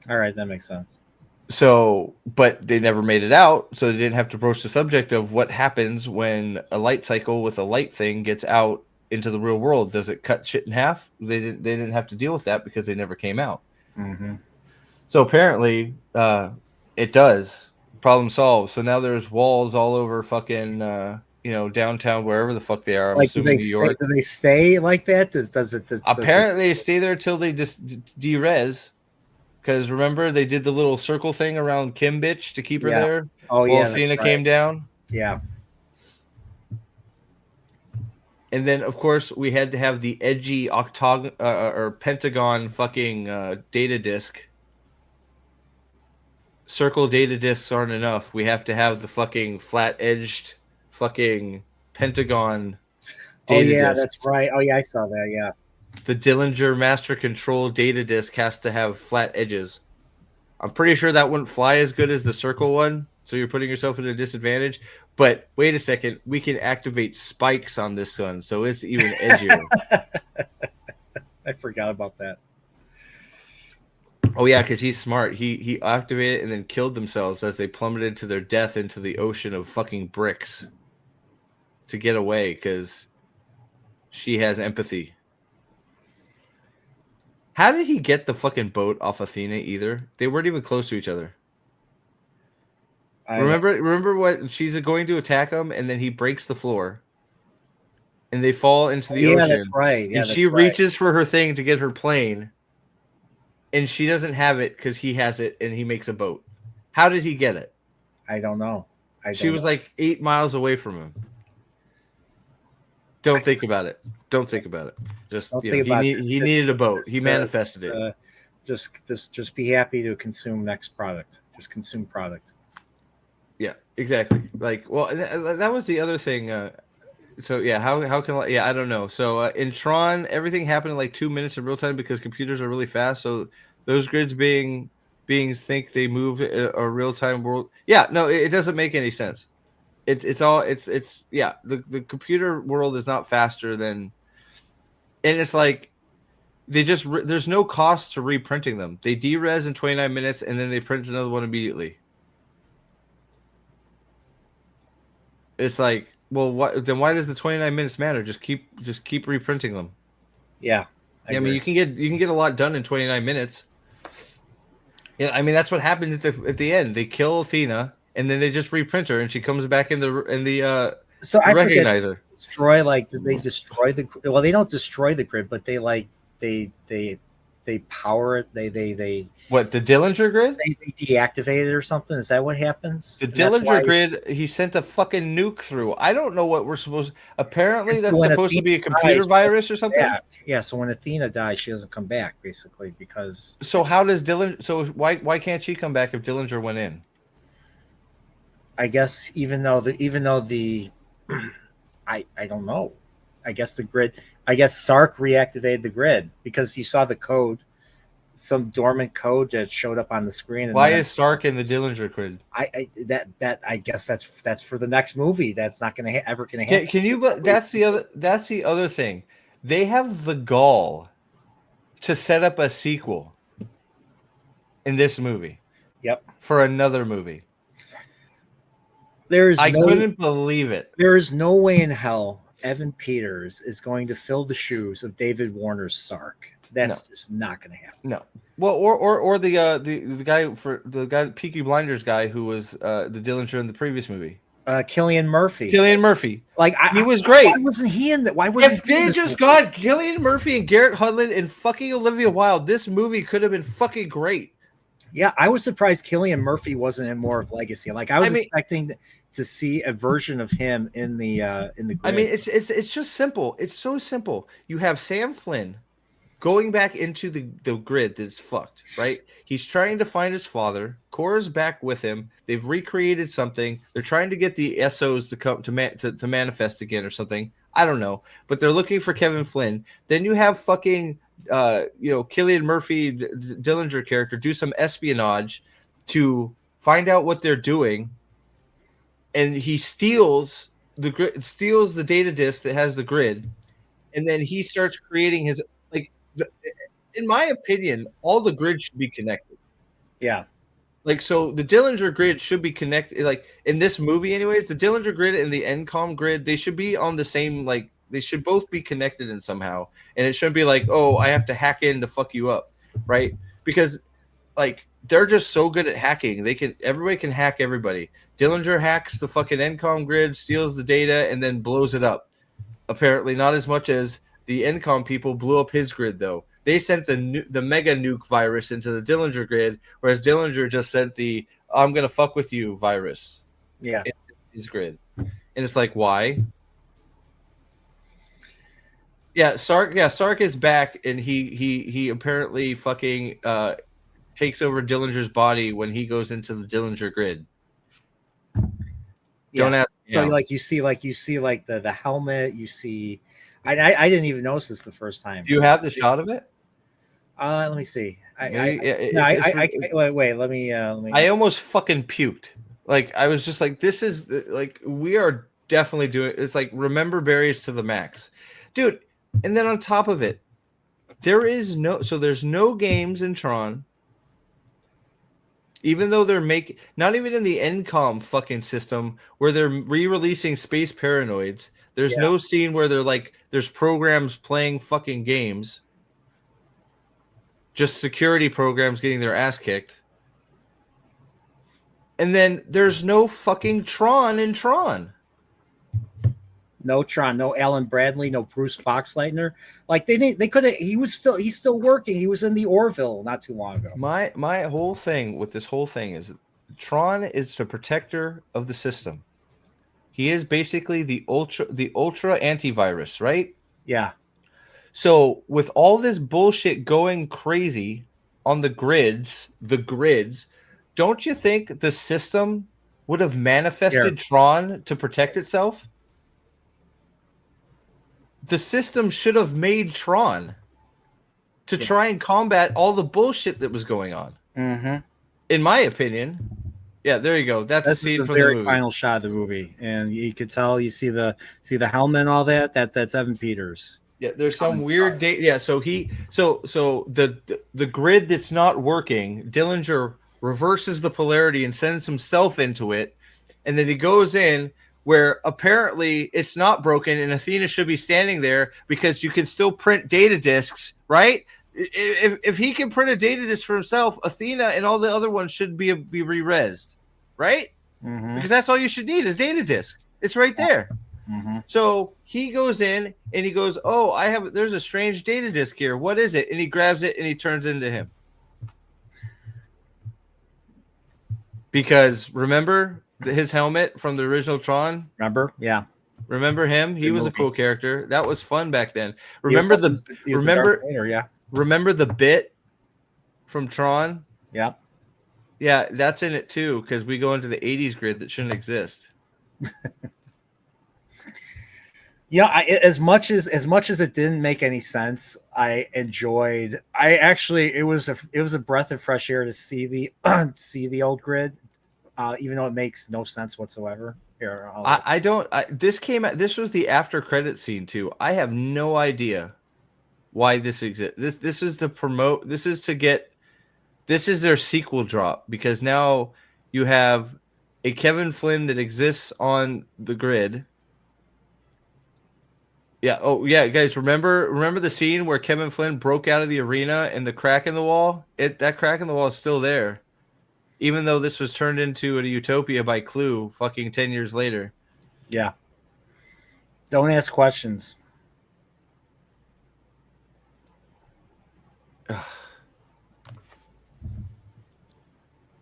All right, that makes sense. So, but they never made it out, so they didn't have to broach the subject of what happens when a light cycle with a light thing gets out into the real world. Does it cut shit in half? They didn't have to deal with that because they never came out. Mm-hmm. So apparently, it does. Problem solved. So now there's walls all over fucking downtown, wherever the fuck they are. I'm Like, assuming New York. do they stay like that? Apparently, they stay there till they just de-res. Because remember, they did the little circle thing around Kim bitch to keep her there. Oh, while yeah. Athena came down. Yeah. And then, of course, we had to have the edgy octagon or pentagon fucking data disk. Circle data disks aren't enough. We have to have the fucking flat-edged fucking pentagon data disc. That's right. Oh, yeah, I saw that. Yeah. The Dillinger Master Control data disk has to have flat edges. I'm pretty sure that wouldn't fly as good as the circle one, so you're putting yourself at a disadvantage. But wait a second, we can activate spikes on this one, so it's even edgier. I forgot about that. Oh yeah, because he's smart. He activated and then killed themselves as they plummeted to their death into the ocean of fucking bricks to get away because she has empathy. How did he get the fucking boat off Athena either? They weren't even close to each other. Remember what she's going to attack him and then he breaks the floor. And they fall into the ocean. That's right. Yeah, and she reaches for her thing to get her plane. And she doesn't have it because he has it and he makes a boat. How did he get it? I don't know. She was like 8 miles away from him. Don't think about it. Don't think about it. Just he needed a boat. He manifested it. Just be happy to consume next product. Just consume product. Yeah, exactly. Like, well, that was the other thing. So yeah, how can I don't know. So in Tron, everything happened in like 2 minutes in real time because computers are really fast. So those grids beings think they move a real time world. Yeah, no, it doesn't make any sense. The computer world is not faster than, and it's like there's no cost to reprinting them. They de-res in 29 minutes and then they print another one immediately. It's like, well, why does the 29 minutes matter? Just keep reprinting them. Yeah. I mean, you can get a lot done in 29 minutes. Yeah, I mean that's what happens at the end. They kill Athena and then they just reprint her and she comes back in the so I recognizer. Destroy, like, did they destroy the, well, they don't destroy the grid, but they power it. They what, the Dillinger grid? They deactivate it or something. Is that what happens? The Dillinger grid, he sent a fucking nuke through. I don't know what we're supposed. Apparently, that's supposed to be a computer virus or something. Yeah. So when Athena dies, she doesn't come back, basically, because. So how does Dillinger? So why can't she come back if Dillinger went in? I guess even though the I don't know. I guess the grid. I guess Sark reactivated the grid because you saw the code, some dormant code that showed up on the screen. Why is Sark in the Dillinger grid? I guess that's for the next movie. That's not going to ever going to happen. Can you? That's the other thing. They have the gall to set up a sequel in this movie. Yep. For another movie. I couldn't believe it. There is no way in hell Evan Peters is going to fill the shoes of David Warner's Sark. That's just not going to happen. No. Well, or the guy Peaky Blinders guy who was the Dillinger in the previous movie. Cillian Murphy. Like he was great. Why wasn't he in that? Why wasn't if they just got Cillian Murphy and Garrett Hedlund and fucking Olivia Wilde, this movie could have been fucking great. Yeah, I was surprised Cillian Murphy wasn't in more of Legacy. Like I was expecting to see a version of him in the grid. I mean, it's just simple. It's so simple. You have Sam Flynn going back into the grid that's fucked, right? He's trying to find his father. Cora's back with him. They've recreated something. They're trying to get the SOs to come to manifest again or something. I don't know, but they're looking for Kevin Flynn. Then you have fucking Cillian Murphy, Dillinger character, do some espionage to find out what they're doing, and he steals the data disk that has the grid, and then he starts creating his in my opinion, all the grids should be connected. Yeah. Like, so the Dillinger grid should be connected. Like in this movie, anyways, the Dillinger grid and the NCOM grid, they should be on the same. Like, they should both be connected in somehow. And it shouldn't be like, oh, I have to hack in to fuck you up, right? Because like they're just so good at hacking. Everybody can hack everybody. Dillinger hacks the fucking NCOM grid, steals the data, and then blows it up. Apparently, not as much as the NCOM people blew up his grid, though. They sent the mega nuke virus into the Dillinger grid, whereas Dillinger just sent the "I'm gonna fuck with you" virus. Yeah, in his grid, and it's like, why? Yeah, Sark is back, and he apparently fucking takes over Dillinger's body when he goes into the Dillinger grid. Yeah. Don't ask. So like you see like the helmet. You see, I didn't even notice this the first time. Do you have the shot of it? Let me see. Wait. Let me. I almost fucking puked. Like I was just like, this is like we are definitely doing. It's like remember berries to the max, dude. And then on top of it, there's no games in Tron. Even though they're not even in the NCOM fucking system where they're re-releasing Space Paranoids. There's no scene where they're like, there's programs playing fucking games. Just security programs getting their ass kicked. And then there's no fucking Tron in Tron. No Tron, no Alan Bradley, no Bruce Boxleitner. Like they could have. He's still working. He was in the Orville not too long ago. My whole thing with this whole thing is Tron is the protector of the system. He is basically the ultra antivirus, right? Yeah. So with all this bullshit going crazy on the grids, don't you think the system would have manifested Tron to protect itself? The system should have made Tron to try and combat all the bullshit that was going on. Mm-hmm. In my opinion. Yeah, there you go. That's a scene from the very final shot of the movie. And you could tell, you see the helmet and all that. That's Evan Peters. Yeah, there's some weird date. Yeah, so the grid that's not working, Dillinger reverses the polarity and sends himself into it, and then he goes in where apparently it's not broken, and Athena should be standing there because you can still print data disks, right? If he can print a data disk for himself, Athena and all the other ones should be re-resed, right? Mm-hmm. Because that's all you should need is data disk. It's right there. Mm-hmm. So he goes in and he goes, "Oh, there's a strange data disk here. What is it?" And he grabs it and he turns into him. Because remember his helmet from the original Tron? Remember? Yeah. Remember him? He was a cool character. That was fun back then. Remember the bit from Tron? Yeah. Yeah, that's in it too, because we go into the 80s grid that shouldn't exist. Yeah, as much as it didn't make any sense, I enjoyed. It was a breath of fresh air to see the old grid, even though it makes no sense whatsoever. Here, this was the after credit scene too. I have no idea why this exists. This is to promote. This is their sequel drop, because now you have a Kevin Flynn that exists on the grid. Yeah. Oh, yeah, guys. Remember the scene where Kevin Flynn broke out of the arena and the crack in the wall? That crack in the wall is still there, even though this was turned into a utopia by Clue fucking 10 years later. Yeah. Don't ask questions.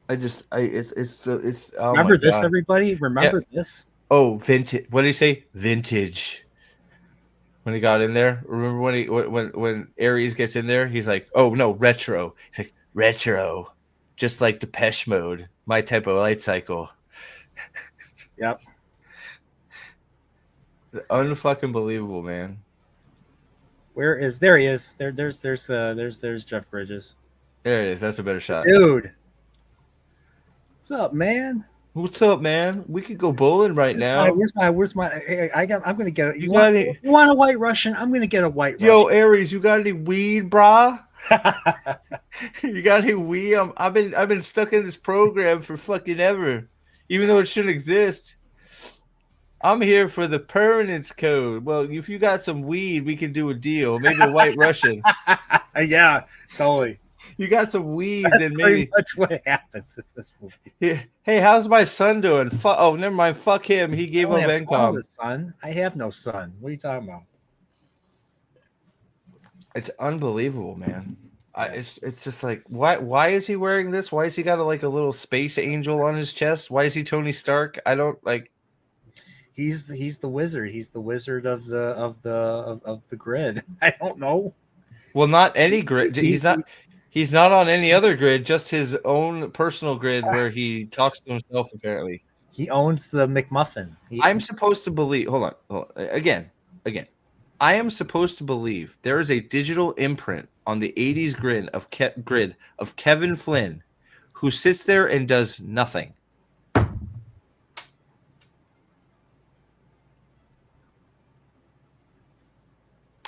It's remember this, God. Everybody? Remember this? Oh, vintage. What did he say? Vintage. When he got in there, remember when Ares gets in there, he's like, "Oh no, retro." He's like, "Retro, just like Depeche Mode, my type of light cycle." Yep. Unfucking believable, man. There he is. There's Jeff Bridges. There it is. That's a better shot, dude. What's up, man? What's up, man? We could go bowling right now. Where's my? I'm gonna get. You want a white Russian? I'm gonna get a white Russian. Yo, Aries, you got any weed, brah? You got any Wii? I've been stuck in this program for fucking ever, even though it shouldn't exist. I'm here for the permanence code. Well, if you got some weed, we can do a deal. Maybe a White Russian. Yeah, totally. You got some weed, That's then pretty maybe. much what happens in this movie. Yeah. Hey, how's my son doing? Oh, never mind. Fuck him. He gave up I don't have income. a son. I have no son. What are you talking about? It's unbelievable, man. It's just like why is he wearing this? Why is he got a little space angel on his chest? Why is he Tony Stark? I don't like. He's the wizard. He's the wizard of the grid. I don't know. Well, not any grid. He's not on any other grid. Just his own personal grid where he talks to himself. Apparently, he owns the McMuffin. I'm supposed to believe. Hold on. Again. I am supposed to believe there is a digital imprint on the '80s grid of Kevin Flynn, who sits there and does nothing.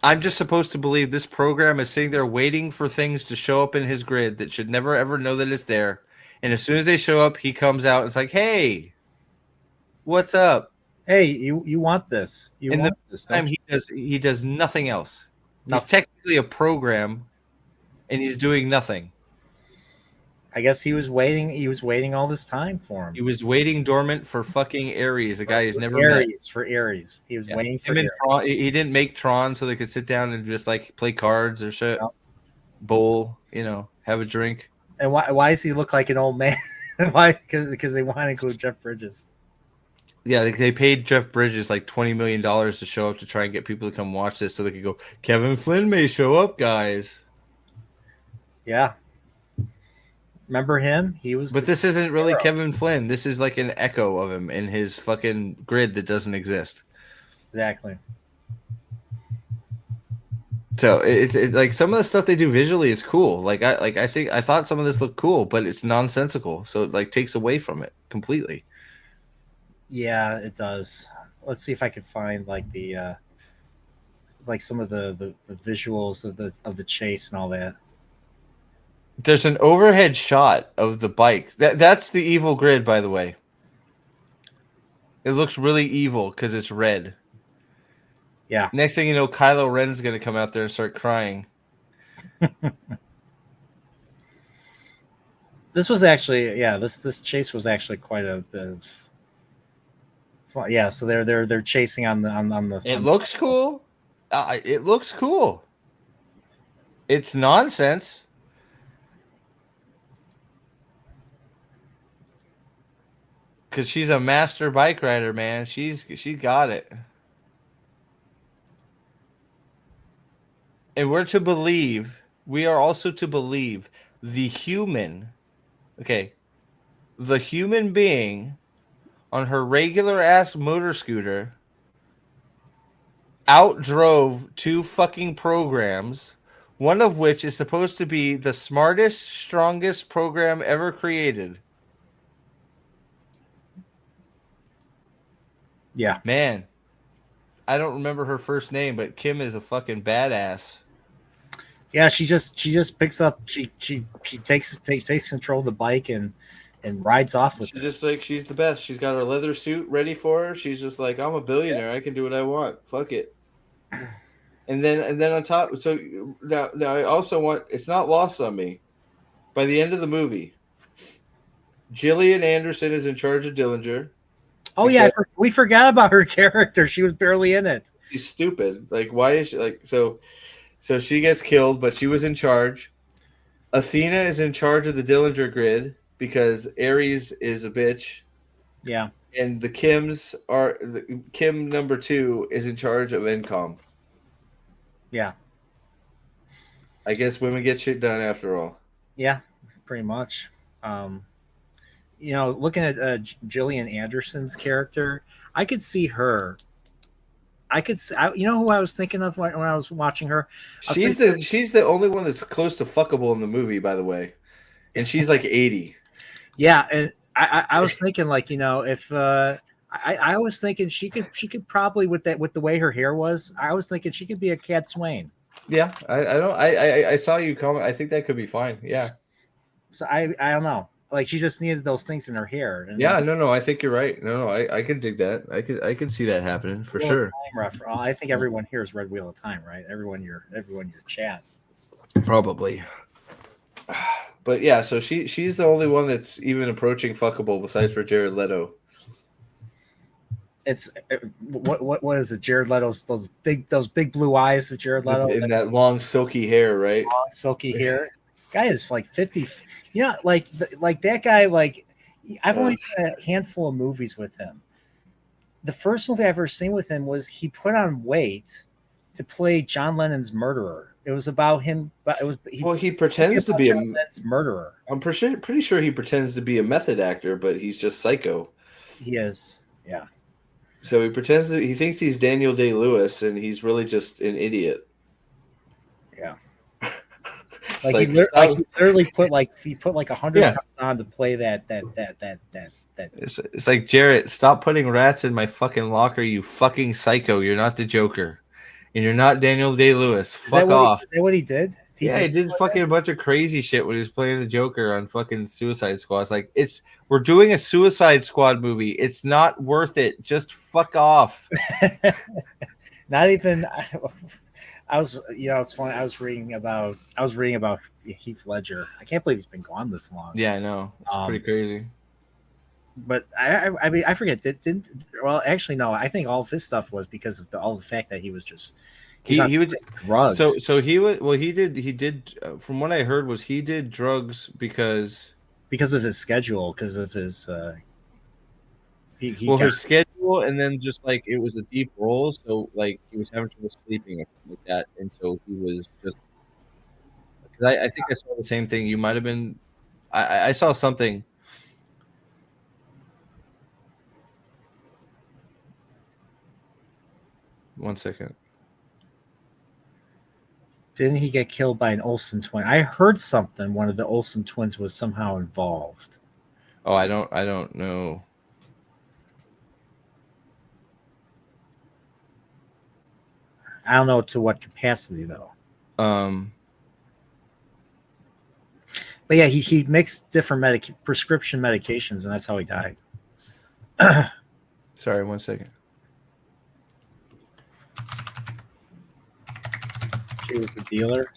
I'm just supposed to believe this program is sitting there waiting for things to show up in his grid that should never ever know that it's there. And as soon as they show up, he comes out and it's like, "Hey, what's up? Hey, you want this? You want this?" Time he does nothing else. He's technically a program, and he's doing nothing. I guess he was waiting. He was waiting all this time for him. He was waiting dormant for fucking Ares, a guy he's never met. For Ares. He was waiting for Ares. Tron, he didn't make Tron so they could sit down and just play cards or shit, bowl, have a drink. And why does he look like an old man? Why? Because they want to include Jeff Bridges. Yeah, they paid Jeff Bridges like $20 million to show up to try and get people to come watch this so they could go, Kevin Flynn may show up, guys. Yeah. Remember him? He was. But this isn't really Kevin Flynn. This is like an echo of him in his fucking grid that doesn't exist. Exactly. So it's like some of the stuff they do visually is cool. I thought some of this looked cool, but it's nonsensical. So it takes away from it completely. Yeah, it does. Let's see if I can find the some of the visuals of the chase and all that. There's an overhead shot of the bike. That's the evil grid, by the way. It looks really evil because it's red. Yeah. Next thing you know, Kylo Ren's going to come out there and start crying. This was actually, this chase was actually quite a bit of fun. Yeah, so they're chasing on the. It looks cool. It looks cool. It's nonsense. Because she's a master bike rider, man. She got it. And we are also to believe the human being on her regular ass motor scooter outdrove 2 fucking programs, one of which is supposed to be the smartest, strongest program ever created. Yeah. Man, I don't remember her first name, but Kim is a fucking badass. Yeah, she just picks up. She takes control of the bike and rides off with it. She's the best. She's got her leather suit ready for her. She's just like, I'm a billionaire. I can do what I want. Fuck it. And then on top, so now I also want. It's not lost on me. By the end of the movie, Gillian Anderson is in charge of Dillinger. Oh yeah, we forgot about her character. She was barely in it. She's stupid. Why is she so? So she gets killed, but she was in charge. Athena is in charge of the Dillinger grid because Ares is a bitch. Yeah. And the Kims are Kim number 2 is in charge of Incom. Yeah. I guess women get shit done after all. Yeah, pretty much. Looking at Gillian Anderson's character, I could see her. You know who I was thinking of when I was watching her? She's the only one that's close to fuckable in the movie, by the way, and she's like 80. Yeah, and I was thinking if I was thinking she could probably with the way her hair was, I was thinking she could be a Cat Swain. Yeah, I don't. I saw you comment. I think that could be fine. Yeah. So I don't know. Like she just needed those things in her hair. And Yeah, like, no, I think you're right. No, I could dig that. I could see that happening for Wheel of sure. Time reference. I think everyone here is read Wheel of Time, right? Everyone your chat. Probably. But yeah, so she's the only one that's even approaching fuckable besides for Jared Leto. It's what is it? Jared Leto's those big blue eyes of Jared Leto In that long silky hair, right? long silky hair. Guy is like 50. You know, like that guy. Like I've only seen a handful of movies with him. The first movie I've ever seen with him was he put on weight to play John Lennon's murderer. It was about him, but it was he pretends to be John Lennon's murderer. I'm pretty sure he pretends to be a method actor, but he's just psycho. He is, yeah. So he thinks he's Daniel Day-Lewis, and he's really just an idiot. Yeah. Like, he literally put like 100 pounds on to play that. It's like, Jarrett, stop putting rats in my fucking locker, you fucking psycho. You're not the Joker, and you're not Daniel Day-Lewis. Fuck off. Is that what he did? He did fucking a bunch of crazy shit when he was playing the Joker on fucking Suicide Squad. It's like, we're doing a Suicide Squad movie. It's not worth it. Just fuck off. Not even. I was, it's funny. I was reading about Heath Ledger. I can't believe he's been gone this long. Yeah, I know. It's pretty crazy. But I mean, I forget. Well, actually, no. I think all of his stuff was because of all the fact that he was just he would drugs. So he would. Well, he did. From what I heard, was he did drugs because of his schedule, because of his. His schedule, and then just like it was a deep role, so like he was having trouble sleeping or something like that, and so he was just. Because I think I saw the same thing. You might have been. I saw something. One second. Didn't he get killed by an Olsen twin? I heard something. One of the Olsen twins was somehow involved. Oh, I don't know. I don't know to what capacity though. But yeah, he mixed different prescription medications, and that's how he died. Sorry, 1 second. She was the dealer.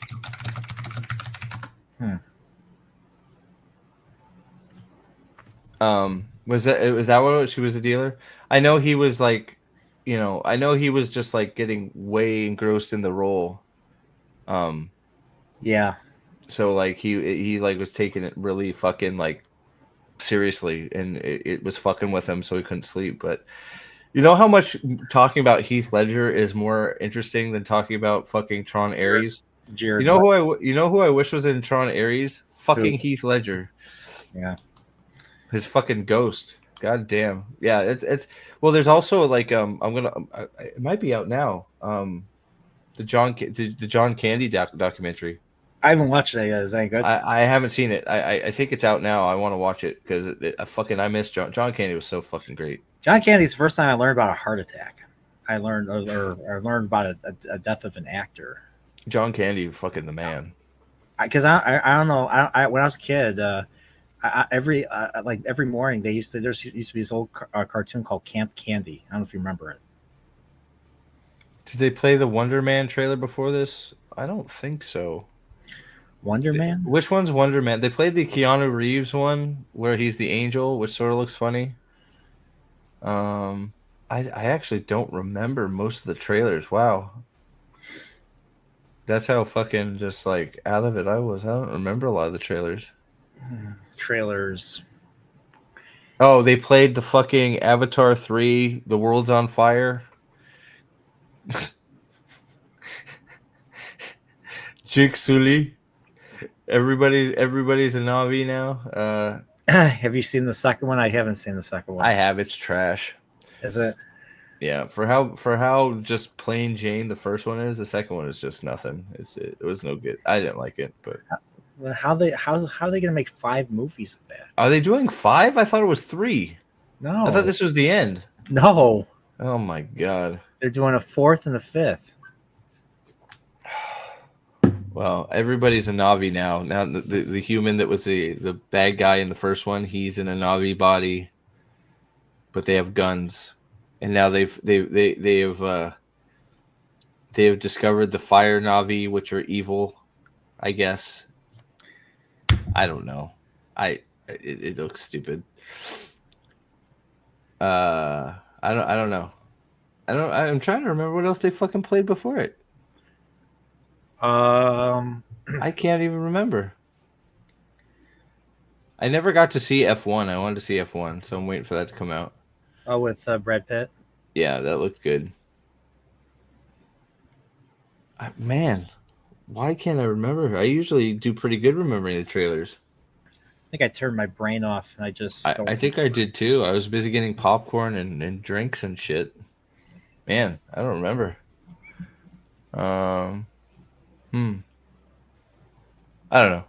Was that what she was the dealer? I know he was like, I know he was just like getting way engrossed in the role. Yeah. So like he like was taking it really fucking like seriously, and it was fucking with him, so he couldn't sleep. But you know how much talking about Heath Ledger is more interesting than talking about fucking Tron Ares? Jared, you know who I wish was in Tron Ares? Fucking Heath Ledger. Yeah. His fucking ghost. God damn. Yeah, it's well, there's also like it might be out now. The John Candy documentary. I haven't watched it yet. Is that good? I haven't seen it. I think it's out now. I want to watch it because I miss John Candy. Was so fucking great. John Candy's the first time I learned about a heart attack. I learned about a death of an actor. John Candy, fucking the man. Because I don't know. When I was a kid, every morning there used to be this old cartoon called Camp Candy. I don't know if you remember it. Did they play the Wonder Man trailer before this? I don't think so. Wonder Man? Which one's Wonder Man? They played the Keanu Reeves one where he's the angel, which sort of looks funny. I actually don't remember most of the trailers. Wow. That's how fucking just like out of it I was. I don't remember a lot of the trailers. Oh, they played the fucking Avatar 3, The World's on Fire. Jake Sully. Everybody's a Navi now. Have you seen the second one? I haven't seen the second one. I have. It's trash. Is it? Yeah. For how just plain Jane the first one is, the second one is just nothing. It was no good. I didn't like it, but how are they gonna make 5 movies of that? Are they doing 5? I thought it was 3. No. I thought this was the end. No. Oh my god. They're doing a 4th and a 5th. Well, everybody's a Navi now. Now the human that was the bad guy in the first one, he's in a Navi body, but they have guns, and now they have discovered the fire Navi, which are evil, I guess. I don't know. It looks stupid. I don't know. I'm trying to remember what else they fucking played before it. I can't even remember. I never got to see F1. I wanted to see F1, so I'm waiting for that to come out. Oh, with Brad Pitt? Yeah, that looked good. Man, why can't I remember? I usually do pretty good remembering the trailers. I think I turned my brain off and I just... I think I did too. I was busy getting popcorn and drinks and shit. Man, I don't remember. I don't know.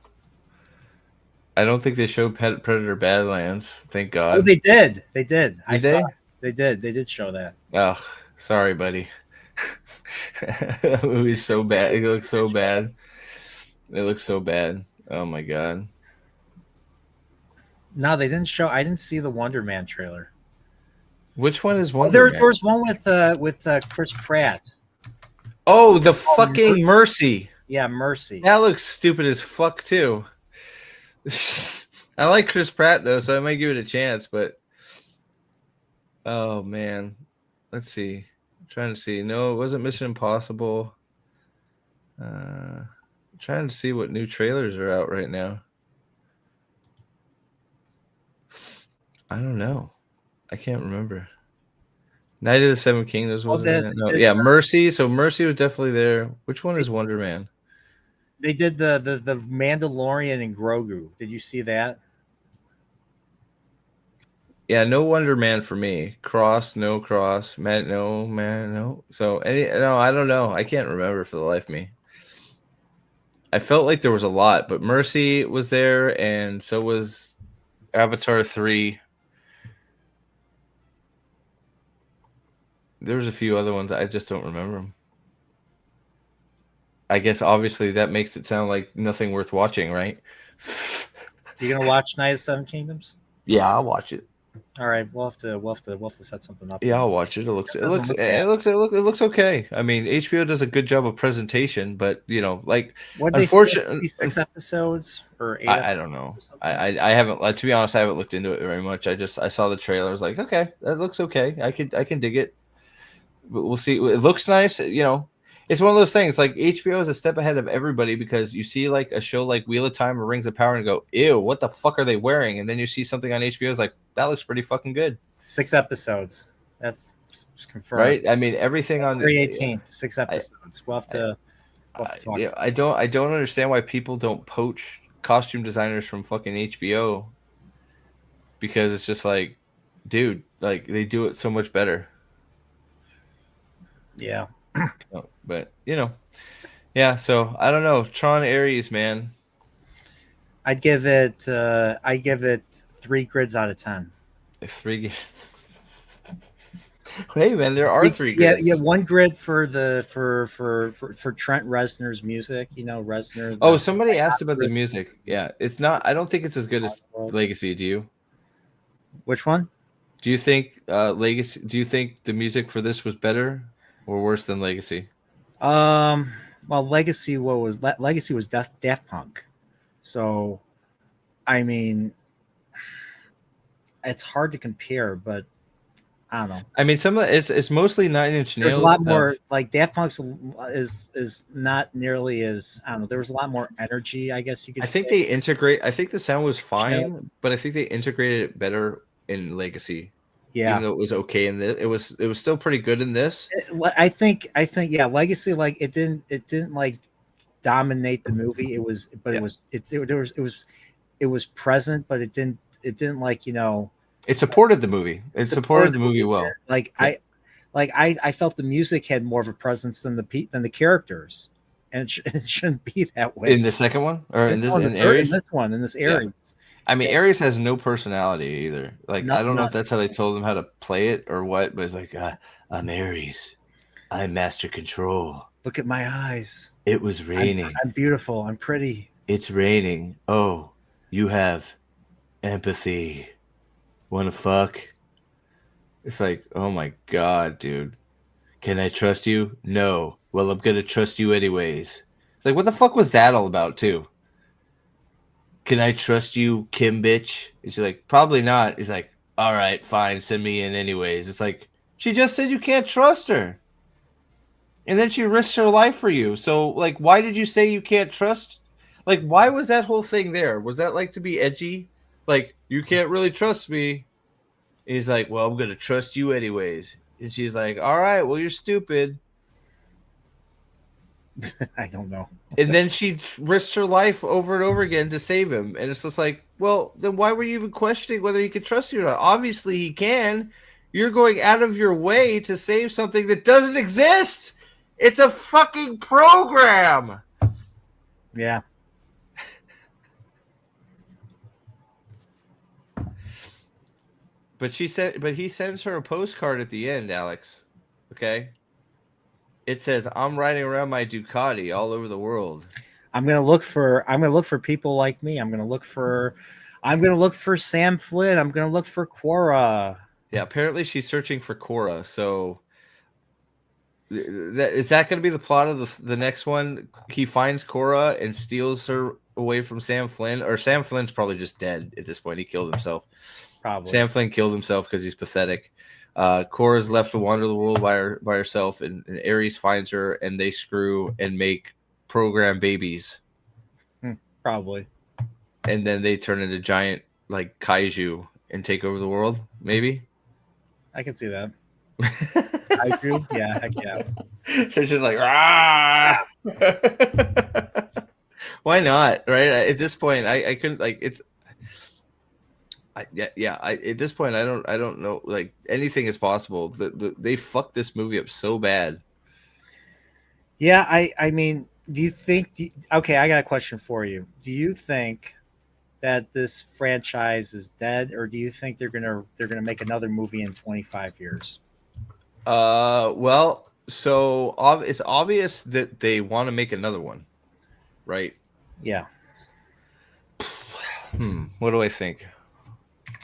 I don't think they showed Predator Badlands. Thank God. Oh, they did. They did. Did I saw. They did. They did show that. Oh, sorry, buddy. That movie's so bad. It looks so bad. It looks so bad. Oh my God. No, they didn't show. I didn't see the Wonder Man trailer. Which one is Wonder Man? There was one with Chris Pratt. Oh, the fucking Mercy. Yeah, Mercy. That looks stupid as fuck too. I like Chris Pratt though, so I might give it a chance. But oh man, let's see. I'm trying to see. No, it wasn't Mission Impossible. Trying to see what new trailers are out right now. I don't know. I can't remember. Night of the Seven Kingdoms wasn't no, yeah, Mercy. So Mercy was definitely there. Which one is Wonder Man? They did the Mandalorian and Grogu. Did you see that? Yeah, no Wonder Man for me. Cross, no cross. Man, no. So I don't know. I can't remember for the life of me. I felt like there was a lot, but Mercy was there, and so was Avatar 3. There's a few other ones. I just don't remember them. I guess obviously that makes it sound like nothing worth watching, right? You gonna watch Night of Seven Kingdoms? Yeah, I'll watch it. All right, we'll have to set something up. Yeah, I'll watch it. It looks okay. I mean, HBO does a good job of presentation, but like unfortunately, 6 episodes or 8. I don't know. I haven't. To be honest, I haven't looked into it very much. I saw the trailer. I was like, okay, that looks okay. I can dig it. But we'll see. It looks nice. It's one of those things. Like HBO is a step ahead of everybody because you see like a show like Wheel of Time or Rings of Power and go, ew, what the fuck are they wearing? And then you see something on HBO is like, that looks pretty fucking good. 6 episodes. That's confirmed. Right? I mean, everything on 3/18, 6 episodes. We'll have to talk. Yeah, I don't understand why people don't poach costume designers from fucking HBO because it's just like, dude, like they do it so much better. Yeah. But yeah. So I don't know. Tron Ares, man. I'd give it 3 grids out of 10. If 3. Hey man, there are 3 grids. Yeah, 1 grid for Trent Reznor's music. Reznor. Oh, somebody asked about the music. Yeah, it's not. I don't think it's as good as Legacy. Do you? Which one? Do you think Legacy? Do you think the music for this was better or worse than Legacy? Well, Legacy. Legacy was Daft Punk. So, I mean, it's hard to compare, but I don't know. I mean, some of it's mostly 9 Inch Nails. There's a lot more like Daft Punk's is not nearly as I don't know. There was a lot more energy, I guess you could. I think they integrate. I think the sound was fine, but I think they integrated it better in Legacy. Yeah, even though it was okay in this, it was still pretty good in this. I think yeah, Legacy like it didn't like dominate the movie. It was present, but it didn't like It supported the movie. It supported the movie well. Like yeah. I felt the music had more of a presence than the characters, and it shouldn't be that way. In the second one, or in this in Ares? In this Ares. Yeah. I mean, Ares has no personality either. Like I don't know if that's how they told them how to play it or what, but it's like I'm Ares. I'm master control. Look at my eyes. It was raining. I'm beautiful. I'm pretty. It's raining. Oh, you have empathy. Wanna fuck? It's like, oh my god, dude. Can I trust you? No. Well, I'm gonna trust you anyways. It's like, what the fuck was that all about, too? Can I trust you, Kim bitch? And she's like, probably not. He's like, all right, fine, send me in anyways. It's like, she just said you can't trust her. And then she risked her life for you. So, like, why did you say you can't trust? Like, why was that whole thing there? Was that, like, to be edgy? Like, you can't really trust me. And he's like, well, I'm going to trust you anyways. And she's like, all right, well, you're stupid. I don't know. And then she risked her life over and over again to save him. And it's just like, well, then why were you even questioning whether he could trust you or not? Obviously he can. You're going out of your way to save something that doesn't exist. It's a fucking program. Yeah. But he sends her a postcard at the end, Alex. Okay? It says, I'm riding around my Ducati all over the world. I'm gonna look for people like me. I'm gonna look for Sam Flynn. I'm gonna look for Quora. Yeah, apparently she's searching for Cora. So is that going to be the plot of the next one? He finds Cora and steals her away from Sam Flynn, or Sam Flynn's probably just dead at this point. He killed himself. Probably. Sam Flynn killed himself because he's pathetic. Cora's left to wander the world by herself, and Ares finds her, and they screw and make program babies. Probably. And then they turn into giant like kaiju and take over the world. Maybe. I can see that. Kaiju? Yeah, heck yeah. They're just like, rah! Why not? Right? At this point, I couldn't like it's. At this point, I don't know. Like anything is possible. They fucked this movie up so bad. Yeah, I mean, do you think? Okay, I got a question for you. Do you think that this franchise is dead, or do you think they're gonna make another movie in 25 years? Well, so it's obvious that they want to make another one, right? Yeah. What do I think?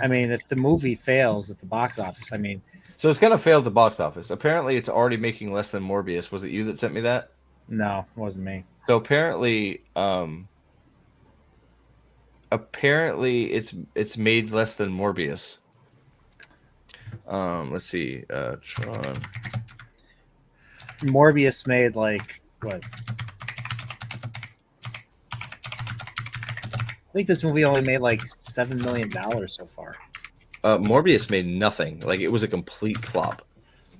I mean, if the movie fails at the box office, I mean, so it's gonna fail at the box office. Apparently, it's already making less than Morbius. Was it you that sent me that? No, it wasn't me. So apparently, it's made less than Morbius. Let's see. Tron. Morbius made like what? I think this movie only made like $7 million so far. Morbius made nothing. Like it was a complete flop.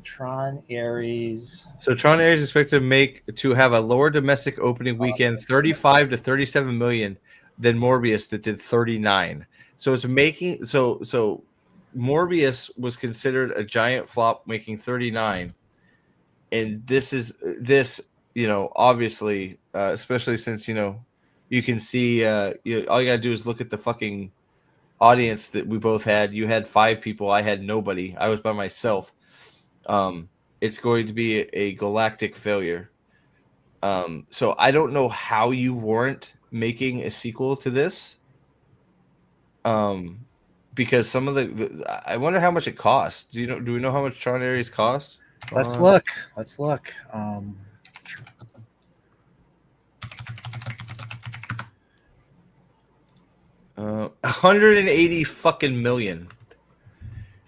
Tron Ares. So Tron Ares is expected to have a lower domestic opening weekend, 35 to 37 million, than Morbius that did 39. So it's making so Morbius was considered a giant flop, making 39, and this obviously, especially since you can see all you gotta do is look at the fucking audience that we both had. You had 5 people, I had nobody. I was by myself. It's going to be a galactic failure. So I don't know how you warrant making a sequel to this. Because some of I wonder how much it costs. Do we know how much Tron Ares cost? Let's look. 180 fucking million.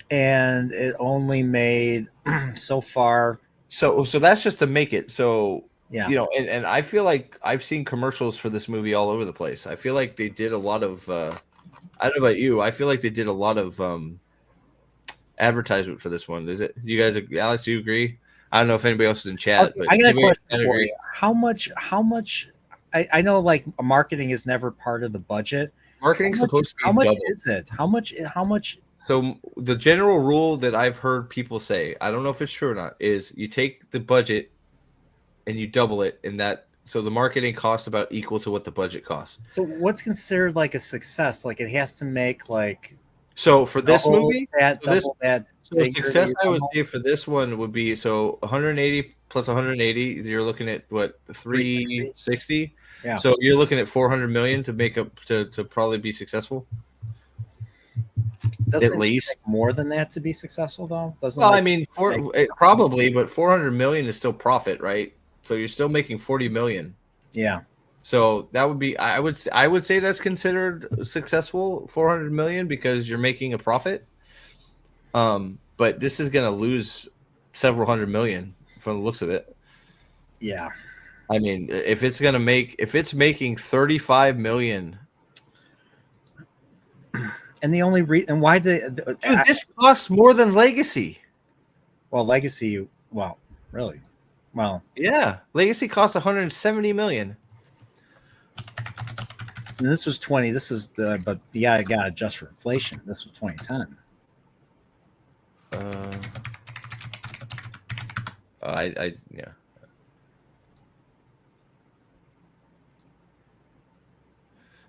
And it only made so far. So that's just to make it. So yeah, and I feel like I've seen commercials for this movie all over the place. I feel like they did a lot of I don't know about you. I feel like they did a lot of advertisement for this one. Is it? You guys, Alex, do you agree? I don't know if anybody else is in chat. Okay, but I got a question for you. How much? I know like marketing is never part of the budget. Marketing's supposed to be how much doubled. Is it? How much? So the general rule that I've heard people say, I don't know if it's true or not, is you take the budget and you double it, and so the marketing costs about equal to what the budget costs. So what's considered like a success? Like it has to make like. So for this movie, success I would say for this one would be 180 plus 180, you're looking at what, 360? Yeah. So you're looking at 400 million to make up to probably be successful. Doesn't at least take more than that to be successful, though. Doesn't. Well, I mean, probably, but 400 million is still profit, right? So you're still making 40 million. Yeah. So that would be, I would say that's considered successful, 400 million, because you're making a profit. But this is going to lose several hundred million from the looks of it. Yeah. I mean, if it's making 35 million. And the only reason why dude, this costs more than Legacy. Well, Legacy, really? Well, yeah, Legacy costs 170 million. And this was 20. This was but I got to adjust for inflation. This was 2010. Yeah.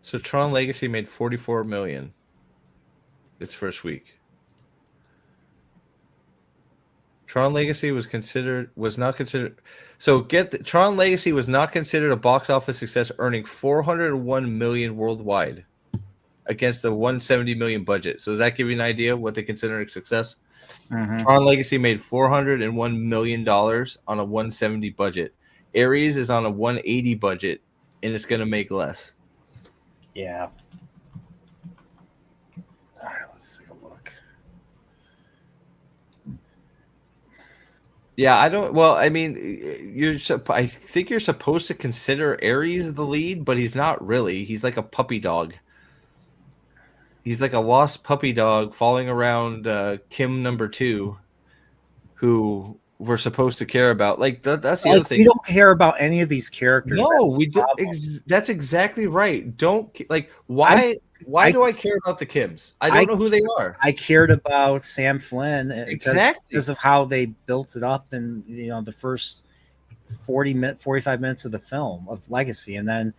So Tron Legacy made 44 million its first week. Tron Legacy was not considered. So Tron Legacy was not considered a box office success, earning 401 million worldwide against a 170 million budget. So does that give you an idea of what they consider a success? Mm-hmm. Tron Legacy made $401 million on a 170 budget. Ares is on a 180 budget, and it's going to make less. Yeah. All right, let's take a look. Yeah, I don't. Well, I mean, I think you're supposed to consider Ares the lead, but he's not really. He's like a puppy dog. He's like a lost puppy dog following around Kim number 2, who we're supposed to care about. Like that's the other thing. We don't care about any of these characters. No, we don't. That's exactly right. Don't like why. Why do I care about the Kims? I don't know who they are. I cared about Sam Flynn because of how they built it up in the first 45 minutes of the film of Legacy, and then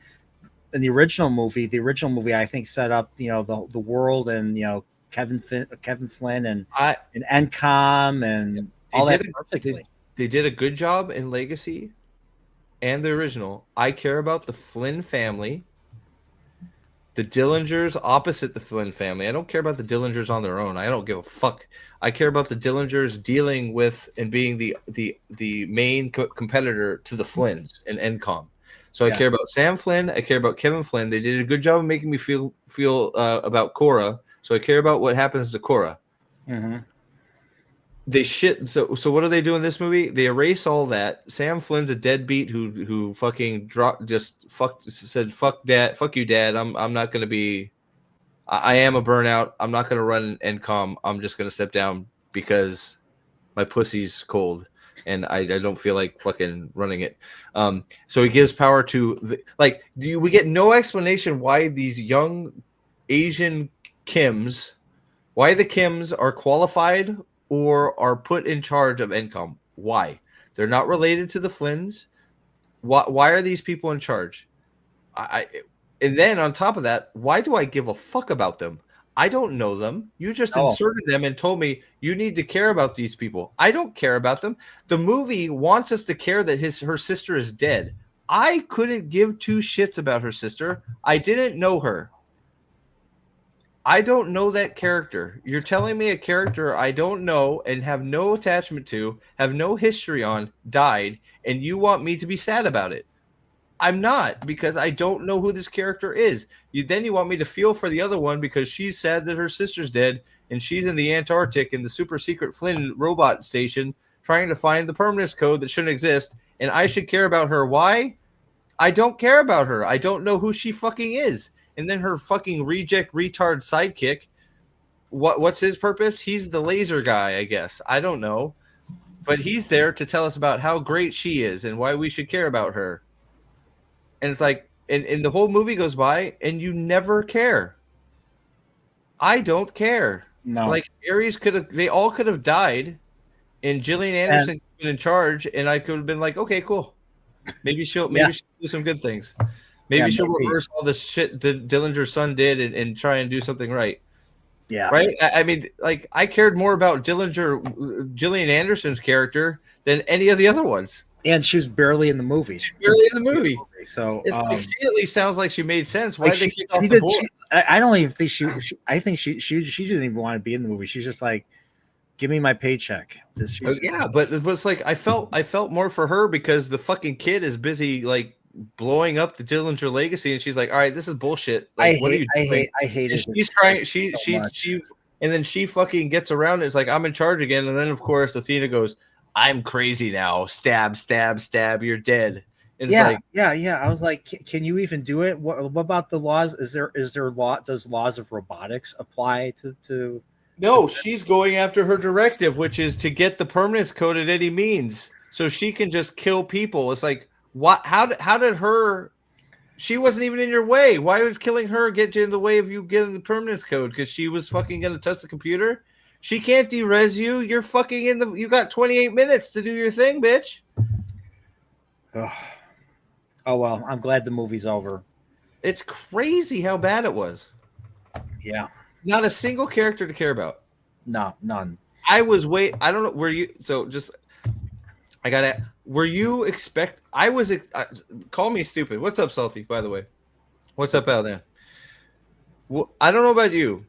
in the original movie, I think set up the world and Kevin Flynn and NCOM and all that perfectly. They did a good job in Legacy and the original. I care about the Flynn family. The Dillingers opposite the Flynn family. I don't care about the Dillingers on their own. I don't give a fuck. I care about the Dillingers dealing with and being the main competitor to the Flynns in NCOM. So I care about Sam Flynn. I care about Kevin Flynn. They did a good job of making me feel about Cora. So I care about what happens to Cora. Mm-hmm. They shit. So what do they do in this movie? They erase all that. Sam Flynn's a deadbeat who fucking said fuck you dad. I'm not gonna be. I am a burnout. I'm not gonna run NCOM. I'm just gonna step down because my pussy's cold and I don't feel like fucking running it. So he gives power to we get no explanation why these young Asian Kims, why the Kims are qualified or are put in charge of NCOM. Why? They're not related to the Flynns. Why are these people in charge? And then on top of that, why do I give a fuck about them? I don't know them. You just inserted them and told me you need to care about these people. I don't care about them. The movie wants us to care that her sister is dead. I couldn't give two shits about her sister. I didn't know her. I don't know that character. You're telling me a character I don't know and have no attachment to, have no history on, died, and you want me to be sad about it. I'm not, because I don't know who this character is. You want me to feel for the other one because she's sad that her sister's dead and she's in the Antarctic in the super secret Flynn robot station trying to find the permanence code that shouldn't exist, and I should care about her. Why? I don't care about her. I don't know who she fucking is. And then her fucking reject retard sidekick, what's his purpose? He's the laser guy, I guess. I don't know. But he's there to tell us about how great she is and why we should care about her. And it's like, and the whole movie goes by and you never care. I don't care. No. Like Ares they all could have died and Gillian Anderson could have been in charge and I could have been like, okay, cool. Maybe she'll do some good things. Maybe she'll reverse all the shit that Dillinger's son did and try and do something right. Yeah. Right? I mean, like, I cared more about Gillian Anderson's character than any of the other ones. And she was barely in the movie. Barely in the movie. So it's like she at least sounds like she made sense. Why like did they kick off the board? I don't even think I think she didn't even want to be in the movie. She's just like, give me my paycheck. Yeah, but it was like I felt more for her because the fucking kid is busy like blowing up the Dillinger legacy, and she's like, all right, this is bullshit. Like, what are you doing? I hate it. She's trying. She and then she fucking gets around. And it's like, I'm in charge again. And then of course Athena goes, I'm crazy now. Stab, stab, stab. You're dead. And yeah, I was like, can you even do it? What about the laws? Is there law? Does laws of robotics apply to? No, she's going after her directive, which is to get the permanence code at any means, so she can just kill people. It's like, what? How did her? She wasn't even in your way. Why was killing her get you in the way of you getting the permanence code? Because she was fucking gonna touch the computer. She can't derez you. You're fucking in the. You got 28 minutes to do your thing, bitch. Ugh. Oh well, I'm glad the movie's over. It's crazy how bad it was. Yeah. Not a single character to care about. No, none. I don't know. Were you call me stupid. What's up, Salty, by the way? What's up out there? Well, I don't know about you.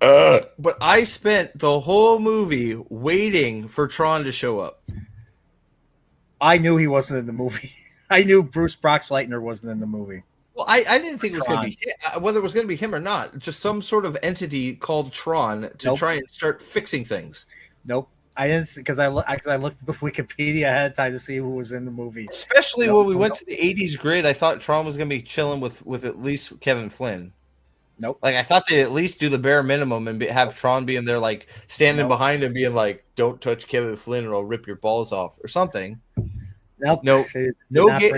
But I spent the whole movie waiting for Tron to show up. I knew he wasn't in the movie. I knew Bruce Boxleitner wasn't in the movie. Well, I didn't think it was going to be whether it was going to be him or not. Just some sort of entity called Tron to try and start fixing things. Nope, I didn't, because I looked at the Wikipedia ahead of time to see who was in the movie. Especially when we went to the '80s grid, I thought Tron was going to be chilling with at least Kevin Flynn. Nope. Like I thought they'd at least do the bare minimum and have Tron be in there, like standing behind him, being like, "Don't touch Kevin Flynn, or I'll rip your balls off," or something. Nope. No game.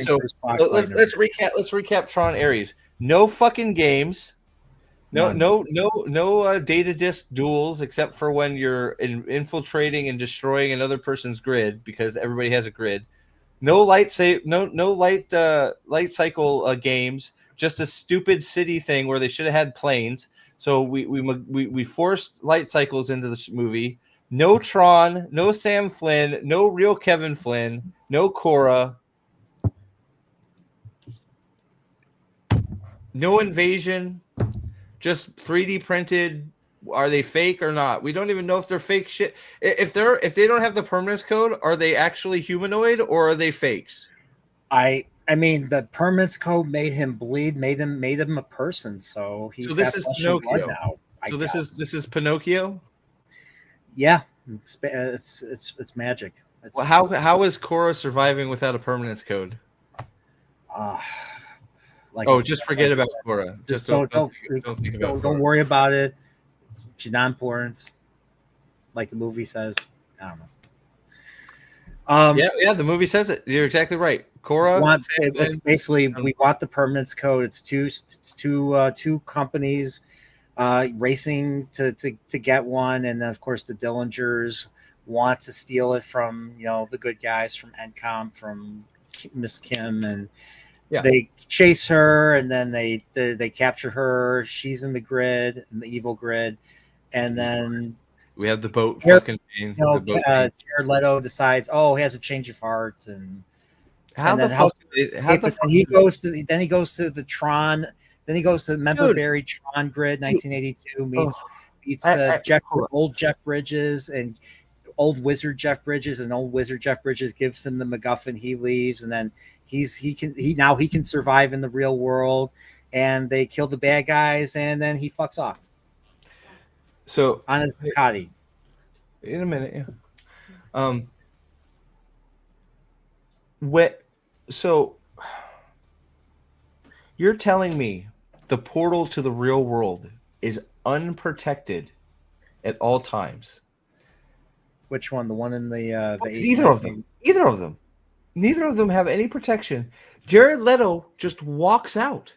So let's recap. Let's recap Tron Ares. No fucking games. No data disk duels, except for when you're infiltrating and destroying another person's grid, because everybody has a grid. No light cycle games. Just a stupid city thing where they should have had planes. So we forced light cycles into the movie. No Tron, no Sam Flynn, no real Kevin Flynn, no Cora, no invasion, just 3D printed. Are they fake or not? We don't even know if they're fake shit. If they don't have the permanence code, are they actually humanoid or are they fakes? I mean, the permanence code made him bleed, made him a person. So he's this is Pinocchio now. This is Pinocchio. Yeah, it's magic. Well, how is Cora surviving without a permanence code? Just forget about Cora. Just don't think about Cora. Don't worry about it. She's not important, like the movie says. I don't know. Yeah, the movie says it. You're exactly right. Cora. It's basically we want the permanence code. It's two companies racing to get one, and then of course the Dillingers want to steal it from the good guys from NCOM, from Miss Kim, and they chase her, and then they capture her. She's in the grid, in the evil grid, and then we have the boat. Jared Leto decides, he has a change of heart, and he goes to the Tron. Then he goes to Member Berry Tron Grid 1982, meets old Jeff Bridges and old wizard Jeff Bridges, and old wizard Jeff Bridges gives him the MacGuffin. He leaves, and then he can survive in the real world, and they kill the bad guys, and then he fucks off. So on his Ducati. In a minute, So you're telling me the portal to the real world is unprotected at all times? Which one? The one in the Either of them. Neither of them have any protection. Jared Leto just walks out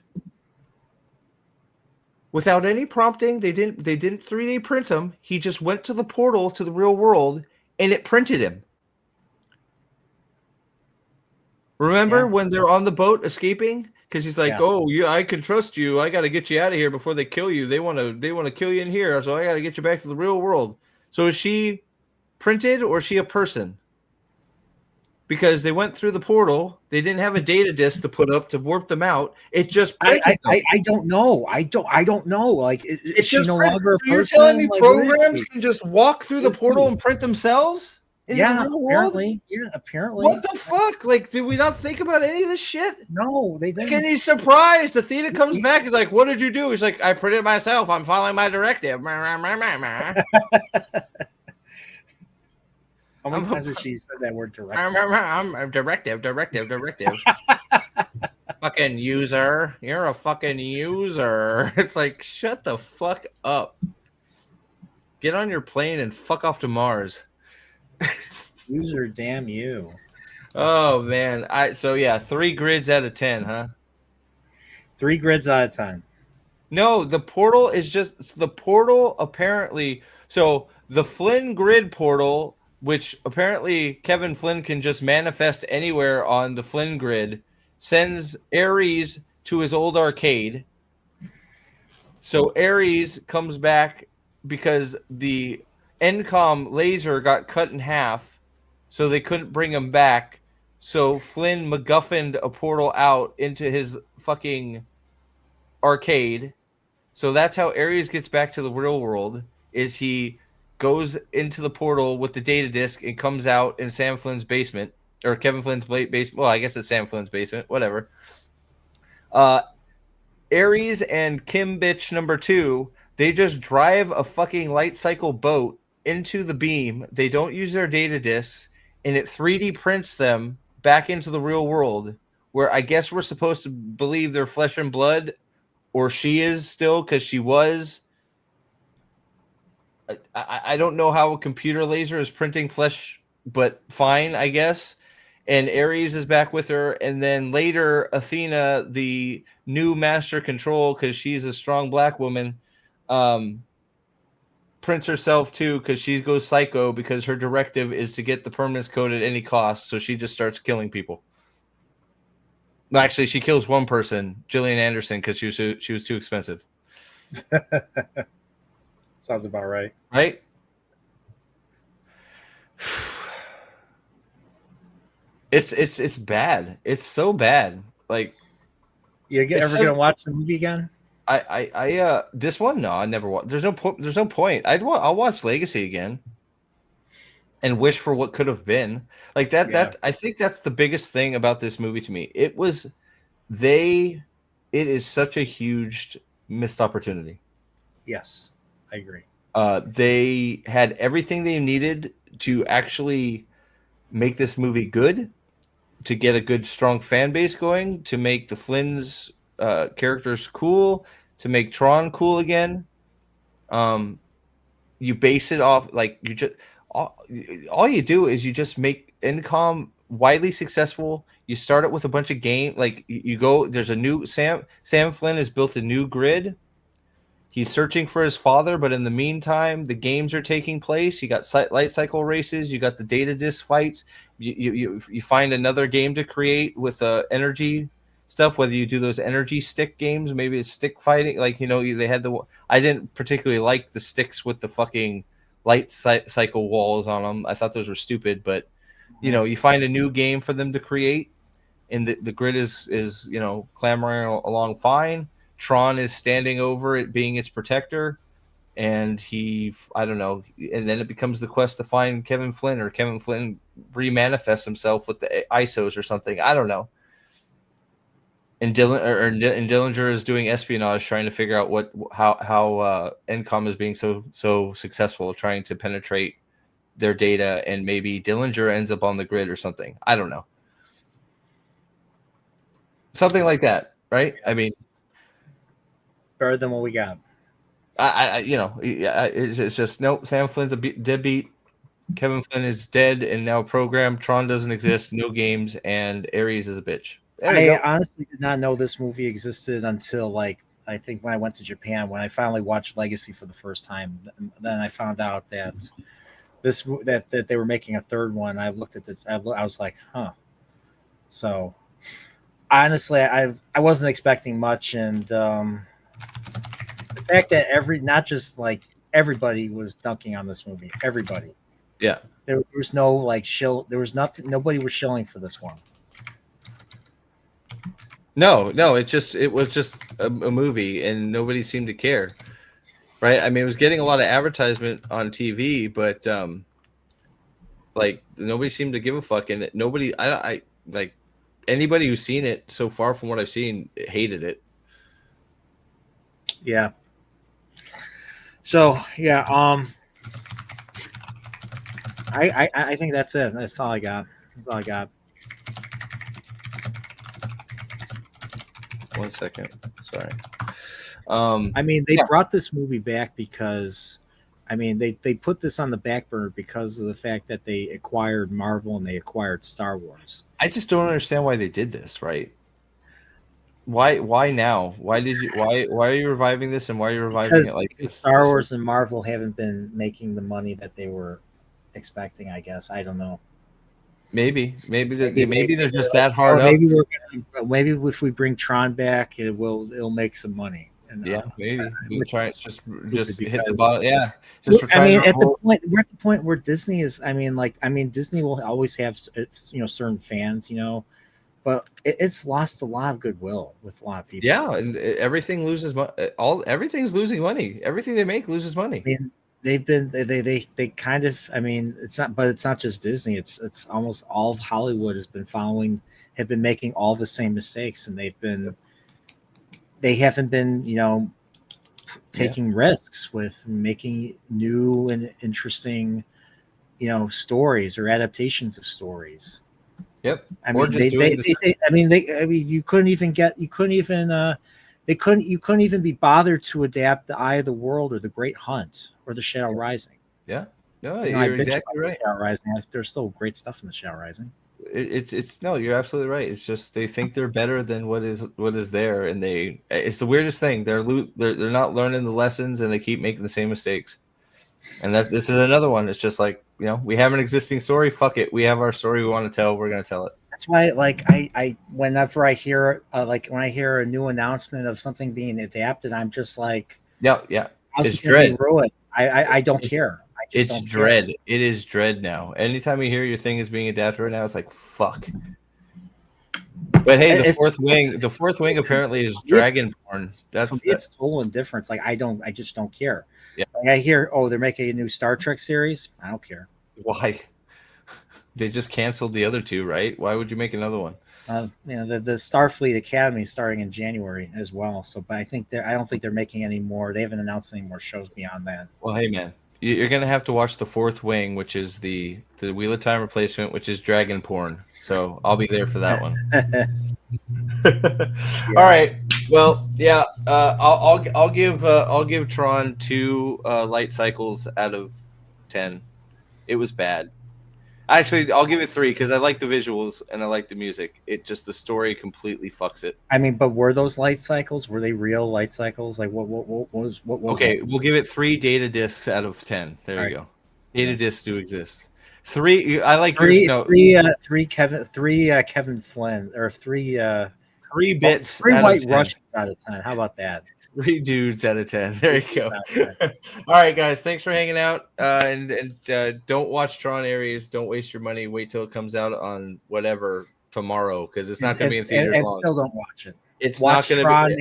without any prompting. They didn't 3D print him. He just went to the portal to the real world and it printed him. Remember when they're on the boat escaping? Because he's like, I can trust you. I got to get you out of here before they kill you. They want to kill you in here, so I got to get you back to the real world. So is she printed or is she a person? because they went through the portal. They didn't have a data disk to put up to warp them out. It just printed them. I don't know. I don't know. Like, is she no longer a person? You're telling me programs can just walk through the portal and print themselves? Yeah, apparently. Yeah, apparently. What the fuck? Like, did we not think about any of this shit? No, they didn't. And he's surprised. The Theta comes back. He's like, "What did you do?" He's like, "I printed it myself. I'm following my directive." How many times has she said that word directive? I'm directive. Fucking user. You're a fucking user. It's like, shut the fuck up. Get on your plane and fuck off to Mars. User, damn you. Oh man. 3 grids out of 10, huh? 3 grids out of 10. No, the portal apparently. So the Flynn grid portal, which apparently Kevin Flynn can just manifest anywhere on the Flynn grid, sends Ares to his old arcade. So Ares comes back because the Encom laser got cut in half, so they couldn't bring him back. So Flynn MacGuffined a portal out into his fucking arcade. So that's how Ares gets back to the real world, is he goes into the portal with the data disk and comes out in Sam Flynn's basement, or Kevin Flynn's basement. Well, I guess it's Sam Flynn's basement, whatever. Ares and Kim Bitch number 2, they just drive a fucking light cycle boat into the beam. They don't use their data disks, and it 3D prints them back into the real world, where I guess we're supposed to believe they're flesh and blood, or she is still, because she was. I don't know how a computer laser is printing flesh, but fine, I guess. And Ares is back with her, and then later Athena, the new master control, because she's a strong black woman, prints herself too, because she goes psycho because her directive is to get the permanence code at any cost. So she just starts killing people. Actually, she kills one person, Gillian Anderson, because she was too expensive. Sounds about right. Right? It's bad. It's so bad. Like, you ever gonna watch the movie again? I this one, no, I never watched. There's no point. I'll watch Legacy again and wish for what could have been. Like that. Yeah. That I think that's the biggest thing about this movie to me. It is such a huge missed opportunity. Yes, I agree. They had everything they needed to actually make this movie good, to get a good, strong fan base going, to make the Flynn's characters cool, to make Tron cool again. You base it off, like, you just all you do is you just make Encom widely successful. You start it with a bunch of game, like you go. There's a new Sam Flynn has built a new grid. He's searching for his father, but in the meantime, the games are taking place. You got light cycle races. You got the data disk fights. You find another game to create with energy stuff. Whether you do those energy stick games, maybe it's stick fighting. Like, they had I didn't particularly like the sticks with the fucking light cycle walls on them. I thought those were stupid. But you find a new game for them to create, and the grid is clamoring along fine. Tron is standing over it, being its protector, and I don't know, and then it becomes the quest to find Kevin Flynn, or Kevin Flynn remanifests himself with the ISOs or something. I don't know. And Dillinger is doing espionage, trying to figure out how Encom is being so successful, trying to penetrate their data, and maybe Dillinger ends up on the grid or something. I don't know. Something like that, right? I mean, better than what we got. It's just nope. Sam Flynn's a deadbeat. Kevin Flynn is dead and now programmed. Tron doesn't exist. No games, and Ares is a bitch. I honestly did not know this movie existed until, like, I think when I went to Japan, when I finally watched Legacy for the first time. Then I found out that that they were making a third one. I looked at I was like, huh. So honestly, I wasn't expecting much, and the fact that not just like everybody was dunking on this movie, everybody. Yeah. There was no like shill. There was nothing. Nobody was shilling for this one. No, it was just a movie, and nobody seemed to care, right? I mean, it was getting a lot of advertisement on TV, but like nobody seemed to give a fuck, and nobody, I like anybody who's seen it so far from what I've seen hated it. Yeah. So yeah, I think that's it. That's all I got. That's all I got. 1 second, sorry. I mean, they brought this movie back because, I mean, they put this on the back burner because of the fact that they acquired Marvel and they acquired Star Wars. I just don't understand why they did this, right? Why now? Why are you reviving this, and why are you reviving it like this? Star Wars and Marvel haven't been making the money that they were expecting, I guess. I don't know. Maybe they're just that hard up. Maybe if we bring Tron back, it'll make some money. And, yeah, maybe we'll try it. Just hit the bottom. Yeah, I mean, we're at the point where Disney is. I mean, Disney will always have certain fans, but it's lost a lot of goodwill with a lot of people. Yeah, and everything loses money. Everything's losing money. Everything they make loses money. I mean, they kind of. I mean, it's not just Disney. It's almost all of Hollywood have been making all the same mistakes, and they haven't been taking risks with making new and interesting stories or adaptations of stories. Yep. I mean, you couldn't even be bothered to adapt The Eye of the World or The Great Hunt or The Shadow Rising. Yeah. No, you're exactly right. Shadow Rising. There's still great stuff in The Shadow Rising. No, you're absolutely right. It's just they think they're better than what is there, and it's the weirdest thing. They're not learning the lessons, and they keep making the same mistakes. And this is another one. It's just like, we have an existing story. Fuck it, we have our story we want to tell. We're gonna tell it. That's why, like, I whenever I hear when I hear a new announcement of something being adapted, I'm just like, yeah, it's dread. I don't care. It's dread. It is dread now. Anytime you hear your thing is being adapted right now, it's like fuck. But hey, the fourth wing apparently is Dragonborn. It's total indifference. Like I just don't care. Yeah. Like I hear, they're making a new Star Trek series. I don't care. Why? They just canceled the other two, right? Why would you make another one? The Starfleet Academy is starting in January as well. So, but I don't think they're making any more. They haven't announced any more shows beyond that. Well, hey man, you're gonna have to watch the Fourth Wing, which is the Wheel of Time replacement, which is dragon porn. So I'll be there for that one. Yeah. All right. Well, yeah. I'll give Tron 2 light cycles out of 10. It was bad. Actually, I'll give it 3 because I like the visuals and I like the music. It just the story completely fucks it. I mean, but were those light cycles? Were they real light cycles? Like what was? Okay, we'll give it 3 data discs out of 10. There you go. Data discs do exist. 3. I like three Kevin Flynn or 3 bits. 3 white Russians out of 10. How about that? 3 dudes out of 10. There you go. All right, guys. Thanks for hanging out. And don't watch Tron Ares. Don't waste your money. Wait till it comes out on whatever tomorrow because it's not going to be in theaters long. Still don't watch it. It's watch not going to be. Tron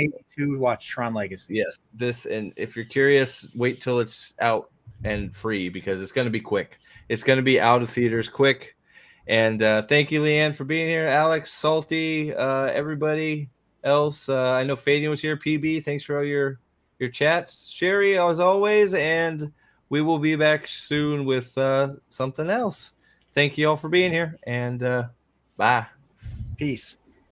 82. Watch Tron Legacy. Yes. And if you're curious, wait till it's out and free because it's going to be quick. It's going to be out of theaters quick. And thank you, Leanne, for being here. Alex, Salty, everybody else. I know Fadian was here. PB, thanks for all your chats. Sherry, as always, and we will be back soon with something else. Thank you all for being here, and bye. Peace.